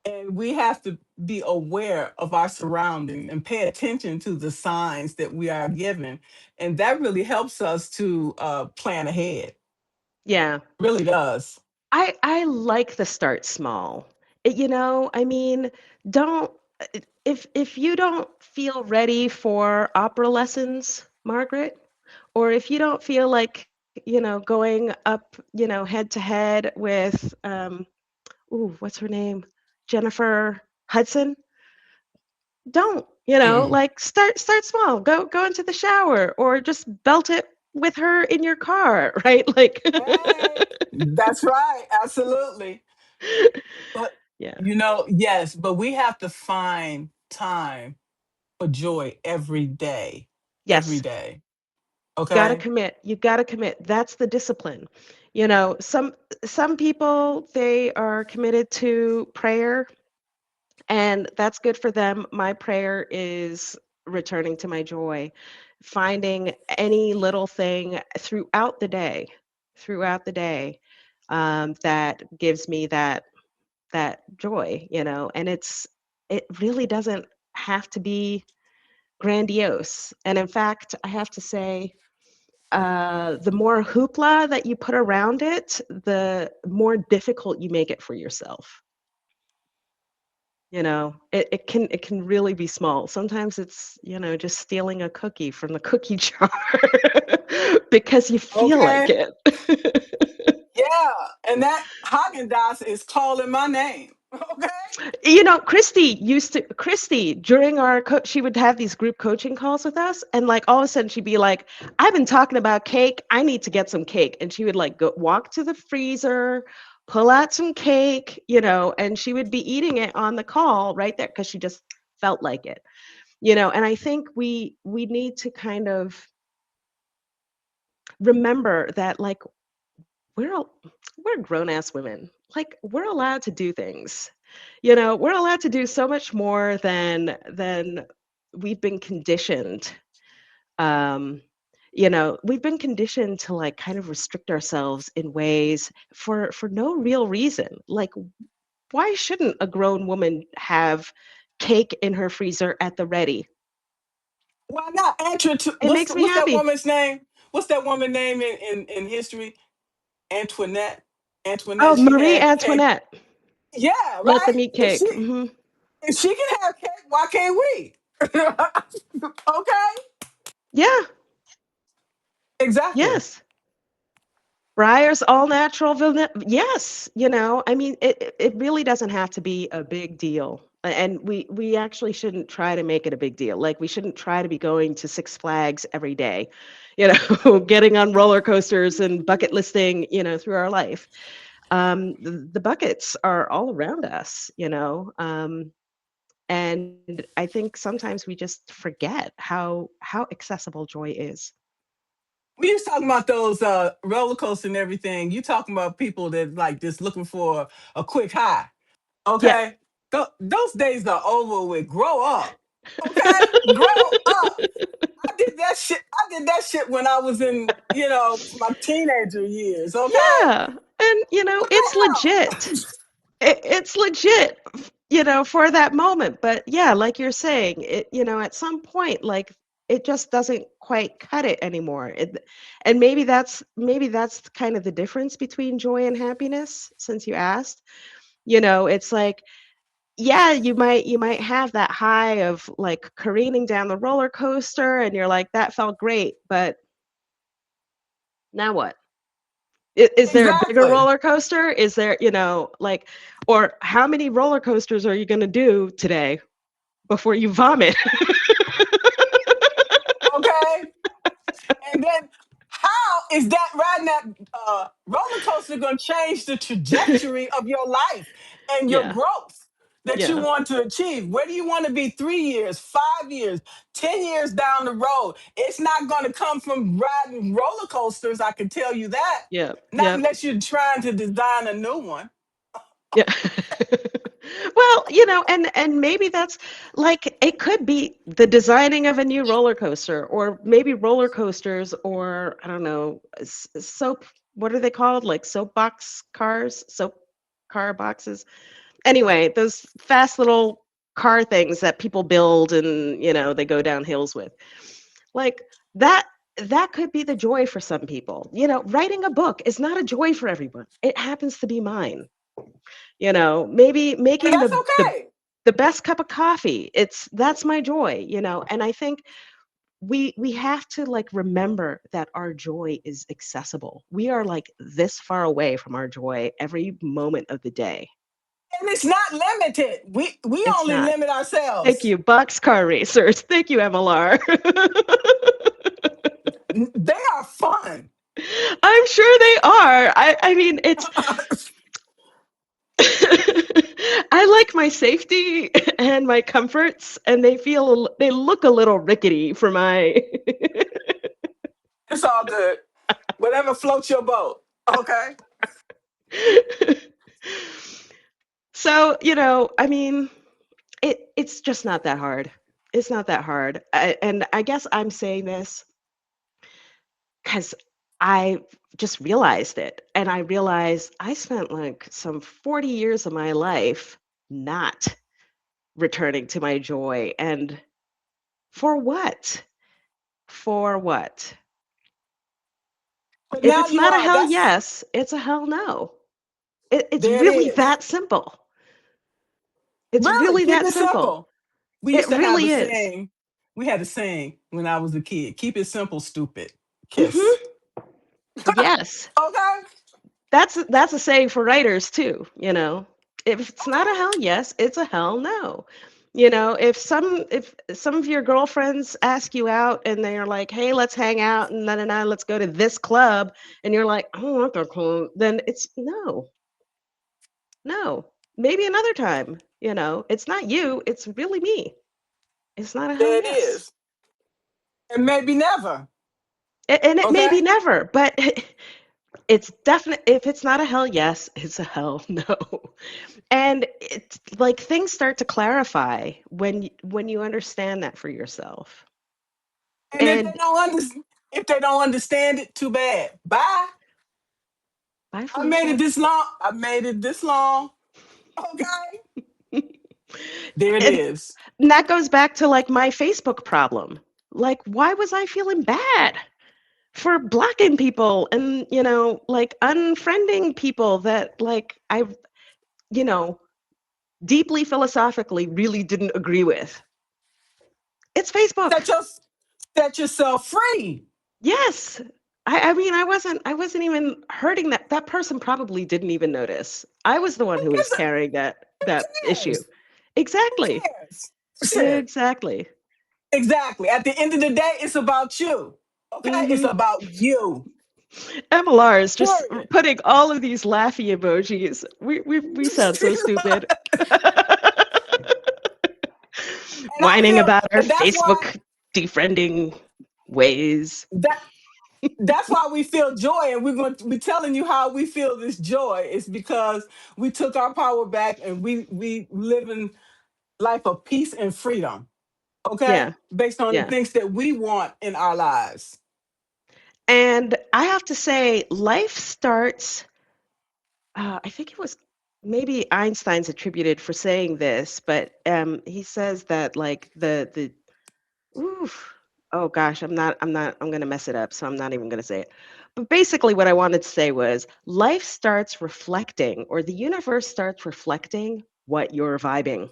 [SPEAKER 1] and we have to be aware of our surroundings and pay attention to the signs that we are given. And that really helps us to plan ahead.
[SPEAKER 2] Yeah.
[SPEAKER 1] Really does.
[SPEAKER 2] I like the start small. I mean, don't if you don't feel ready for opera lessons, Margaret, or if you don't feel like, going up, head to head with ooh, what's her name? Jennifer Hudson, don't,
[SPEAKER 1] Mm.
[SPEAKER 2] like, start small. Go into the shower, or just belt it with her in your car, right? Like,
[SPEAKER 1] Hey, that's right. Absolutely. But,
[SPEAKER 2] yeah.
[SPEAKER 1] yes, but we have to find time for joy every day. Every
[SPEAKER 2] Yes.
[SPEAKER 1] day.
[SPEAKER 2] Gotta
[SPEAKER 1] Okay.
[SPEAKER 2] commit. You gotta commit. That's the discipline. You know, some people, they are committed to prayer, and that's good for them. My prayer is returning to my joy, finding any little thing throughout the day, that gives me that joy, you know. And it really doesn't have to be grandiose. And in fact, I have to say, the more hoopla that you put around it, the more difficult you make it for yourself. You know, it can really be small. Sometimes it's, you know, just stealing a cookie from the cookie jar because you feel like
[SPEAKER 1] Okay.
[SPEAKER 2] it.
[SPEAKER 1] Yeah. And that Haagen Dazs is calling my name. Okay.
[SPEAKER 2] You know, Christy, during she would have these group coaching calls with us, and like all of a sudden she'd be like, I've been talking about cake. I need to get some cake. And she would like go walk to the freezer, pull out some cake, you know, and she would be eating it on the call right there because she just felt like it, you know. And I think we need to kind of remember that, like, we're all, we're grown ass women. Like, we're allowed to do things. You know, we're allowed to do so much more than we've been conditioned. Um, you know, we've been conditioned to like kind of restrict ourselves in ways for no real reason. Like, why shouldn't a grown woman have cake in her freezer at the ready?
[SPEAKER 1] Why not?
[SPEAKER 2] It makes me
[SPEAKER 1] What's that
[SPEAKER 2] happy.
[SPEAKER 1] woman's name? What's that woman name in history? Antoinette.
[SPEAKER 2] Oh,
[SPEAKER 1] Antoinette. She
[SPEAKER 2] Marie
[SPEAKER 1] had cake.
[SPEAKER 2] Antoinette,
[SPEAKER 1] Yeah,
[SPEAKER 2] let
[SPEAKER 1] right.
[SPEAKER 2] them eat cake. Hmm.
[SPEAKER 1] If she can have cake, why can't we? Okay.
[SPEAKER 2] Yeah,
[SPEAKER 1] Exactly.
[SPEAKER 2] yes. Breyer's all natural vanilla. Yes, you know, I mean, it really doesn't have to be a big deal. And we actually shouldn't try to make it a big deal. Like, we shouldn't try to be going to Six Flags every day, you know, getting on roller coasters and bucket listing, you know, through our life. The buckets are all around us, you know. And I think sometimes we just forget how accessible joy is.
[SPEAKER 1] We was talking about those roller coasters and everything. You talking about people that like just looking for a quick high.
[SPEAKER 2] Yeah.
[SPEAKER 1] Okay. Those days are over with. Grow up. Okay? Grow up. I did that shit when I was in, my teenager years. Okay?
[SPEAKER 2] Yeah. And you know, it's
[SPEAKER 1] Grow
[SPEAKER 2] legit. It's legit, you know, for that moment. But yeah, like you're saying, you know, at some point, like, it just doesn't quite cut it anymore. And maybe that's kind of the difference between joy and happiness, since you asked. You know, it's like, yeah, you might have that high of like careening down the roller coaster, and you're like, that felt great, but now what? Is there a bigger
[SPEAKER 1] exactly.
[SPEAKER 2] roller coaster? Is there, you know, like, or how many roller coasters are you going to do today before you vomit?
[SPEAKER 1] Okay? And then how is that riding that roller coaster going to change the trajectory of your life and your
[SPEAKER 2] Yeah.
[SPEAKER 1] growth that you
[SPEAKER 2] Yeah.
[SPEAKER 1] want to achieve? Where do you want to be 3 years, 5 years, 10 years down the road? It's not going to come from riding roller coasters, I can tell you that.
[SPEAKER 2] Yeah.
[SPEAKER 1] Not
[SPEAKER 2] Yeah.
[SPEAKER 1] unless you're trying to design a new one.
[SPEAKER 2] Yeah. Well, you know, and maybe that's like, it could be the designing of a new roller coaster, or maybe roller coasters, or I don't know, soap, what are they called? Like soapbox cars, soap car boxes. Anyway, those fast little car things that people build, and you know, they go down hills with. Like, that that could be the joy for some people. You know, writing a book is not a joy for everyone. It happens to be mine. You know, maybe
[SPEAKER 1] And
[SPEAKER 2] making
[SPEAKER 1] that's
[SPEAKER 2] the
[SPEAKER 1] okay.
[SPEAKER 2] the best cup of coffee, that's my joy, you know. And I think we have to like remember that our joy is accessible. We are like this far away from our joy every moment of the day.
[SPEAKER 1] And it's not limited. We
[SPEAKER 2] It's
[SPEAKER 1] only
[SPEAKER 2] not.
[SPEAKER 1] limit
[SPEAKER 2] Thank
[SPEAKER 1] ourselves.
[SPEAKER 2] you, boxcar racers. Thank you, MLR.
[SPEAKER 1] They are fun.
[SPEAKER 2] I'm sure they are. I mean, it's I like my safety and my comforts, and they look a little rickety for my
[SPEAKER 1] It's all good. Whatever floats your boat. Okay.
[SPEAKER 2] So, I mean, it's just not that hard. It's not that hard. And I guess I'm saying this because I just realized it. And I realized I spent like some 40 years of my life not returning to my joy. And for what? For what?
[SPEAKER 1] But
[SPEAKER 2] If
[SPEAKER 1] now
[SPEAKER 2] it's
[SPEAKER 1] you
[SPEAKER 2] not a
[SPEAKER 1] are.
[SPEAKER 2] hell
[SPEAKER 1] That's
[SPEAKER 2] yes, it's a hell no. It's
[SPEAKER 1] there. It
[SPEAKER 2] really
[SPEAKER 1] is.
[SPEAKER 2] that simple. It's
[SPEAKER 1] Really,
[SPEAKER 2] really
[SPEAKER 1] keep
[SPEAKER 2] that
[SPEAKER 1] it
[SPEAKER 2] simple.
[SPEAKER 1] simple. We
[SPEAKER 2] It
[SPEAKER 1] used to have a
[SPEAKER 2] really is.
[SPEAKER 1] saying. We had a saying when I was a kid: "Keep it simple, stupid." Kiss.
[SPEAKER 2] Hmm. Yes.
[SPEAKER 1] Okay.
[SPEAKER 2] That's a saying for writers too. If it's not a
[SPEAKER 1] Okay.
[SPEAKER 2] hell yes, it's a hell no. If some of your girlfriends ask you out and they're like, "Hey, let's hang out and let's go to this club," and you're like, "I don't want that club," then it's no, no. Maybe another time. It's not you, it's really me. It's not a hell
[SPEAKER 1] There it
[SPEAKER 2] yes.
[SPEAKER 1] is. And maybe never.
[SPEAKER 2] And it may be
[SPEAKER 1] Okay.
[SPEAKER 2] never, but it's definite. If it's not a hell yes, it's a hell no. And it's like things start to clarify when you understand that for yourself.
[SPEAKER 1] And
[SPEAKER 2] And
[SPEAKER 1] if they don't understand it, too bad. Bye.
[SPEAKER 2] bye
[SPEAKER 1] I
[SPEAKER 2] from the
[SPEAKER 1] made it
[SPEAKER 2] side.
[SPEAKER 1] this long. I made it this long. Okay. There it
[SPEAKER 2] And
[SPEAKER 1] is.
[SPEAKER 2] that goes back to like my Facebook problem. Like, why was I feeling bad for blocking people and, like unfriending people that like I, you know, deeply philosophically really didn't agree with? It's Facebook.
[SPEAKER 1] Set your set yourself free.
[SPEAKER 2] Yes. I mean, I wasn't even hurting that person probably didn't even notice. I was the one who was
[SPEAKER 1] Who
[SPEAKER 2] carrying that issue.
[SPEAKER 1] cares? Who
[SPEAKER 2] Exactly.
[SPEAKER 1] cares? Shit.
[SPEAKER 2] Exactly.
[SPEAKER 1] Exactly. At the end of the day, it's about you. Okay? It's
[SPEAKER 2] Hmm.
[SPEAKER 1] about you.
[SPEAKER 2] MLR is just
[SPEAKER 1] Period.
[SPEAKER 2] putting all of these laughy emojis. We sound so stupid.
[SPEAKER 1] And I
[SPEAKER 2] Whining
[SPEAKER 1] feel
[SPEAKER 2] about our
[SPEAKER 1] and that's why
[SPEAKER 2] Facebook defriending ways.
[SPEAKER 1] that that's why we feel joy, and we're telling you how we feel this joy is because we took our power back and we live in life of peace and freedom. Okay?
[SPEAKER 2] Yeah.
[SPEAKER 1] Based on the
[SPEAKER 2] Yeah.
[SPEAKER 1] things that we want in our lives.
[SPEAKER 2] And I have to say, life starts I think it was maybe Einstein's attributed for saying this, but he says that like the oof, oh gosh, I'm gonna mess it up, so I'm not even gonna say it. But basically, what I wanted to say was life starts reflecting, or the universe starts reflecting what you're vibing.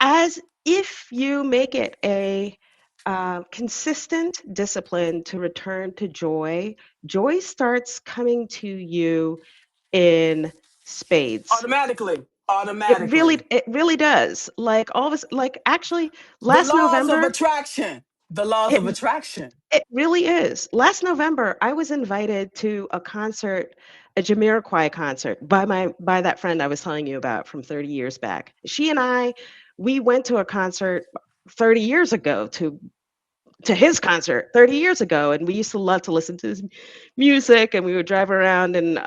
[SPEAKER 2] As if you make it a consistent discipline to return to joy, joy starts coming to you in spades.
[SPEAKER 1] Automatically.
[SPEAKER 2] It really does. Like all of us, like actually
[SPEAKER 1] The
[SPEAKER 2] last
[SPEAKER 1] laws of
[SPEAKER 2] November,
[SPEAKER 1] attraction. The laws
[SPEAKER 2] it
[SPEAKER 1] of attraction.
[SPEAKER 2] it really is. Last November, I was invited to a concert, a Jamiroquai concert by that friend I was telling you about from 30 years back. She and we went to a concert 30 years ago to his concert 30 years ago, and we used to love to listen to his music, and we would drive around in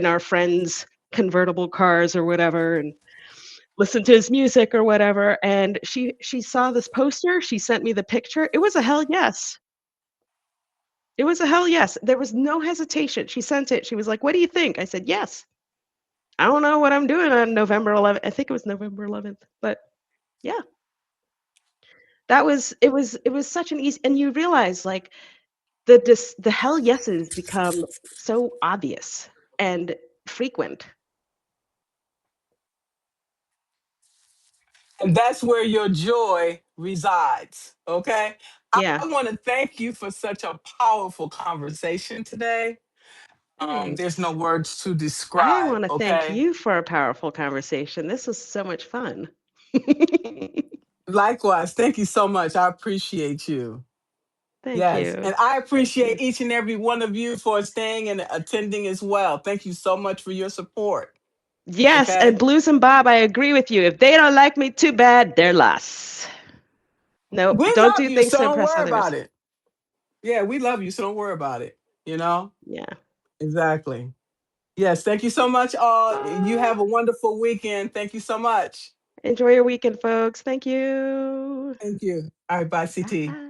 [SPEAKER 2] our friends' convertible cars or whatever, and listen to his music or whatever. And she saw this poster. She sent me the picture. It was a hell yes. It was a hell yes. There was no hesitation. She sent it. She was like, "What do you think?" I said, "Yes." I don't know what I'm doing on November 11th. I think it was November 11th, but yeah, it was such an easy. And you realize like the hell yeses become so obvious and frequent.
[SPEAKER 1] And that's where your joy resides. Okay.
[SPEAKER 2] Yeah.
[SPEAKER 1] I want to thank you for such a powerful conversation today. There's no
[SPEAKER 2] Thanks.
[SPEAKER 1] words to
[SPEAKER 2] I
[SPEAKER 1] describe.
[SPEAKER 2] want to thank
[SPEAKER 1] Okay.
[SPEAKER 2] you for a powerful conversation. This was so much fun.
[SPEAKER 1] Likewise. Thank you so much. I appreciate you.
[SPEAKER 2] Thank
[SPEAKER 1] Yes.
[SPEAKER 2] you.
[SPEAKER 1] And I
[SPEAKER 2] Thank you.
[SPEAKER 1] appreciate each and every one of you for staying and attending as well. Thank you so much for your support.
[SPEAKER 2] Yes, and
[SPEAKER 1] Okay.
[SPEAKER 2] Blues and Bob, I agree with you. If they don't like me, too bad, they're lost. Nope,
[SPEAKER 1] We
[SPEAKER 2] don't
[SPEAKER 1] love
[SPEAKER 2] do
[SPEAKER 1] you,
[SPEAKER 2] things
[SPEAKER 1] so
[SPEAKER 2] to
[SPEAKER 1] don't
[SPEAKER 2] impress
[SPEAKER 1] worry about
[SPEAKER 2] others.
[SPEAKER 1] it. Yeah, we love you, so don't worry about it. You know?
[SPEAKER 2] Yeah.
[SPEAKER 1] Exactly. Yes, thank you so much, all. You have a wonderful weekend. Thank you so much.
[SPEAKER 2] Enjoy your weekend, folks. Thank you.
[SPEAKER 1] Thank you. All right, bye, CT.
[SPEAKER 2] Bye.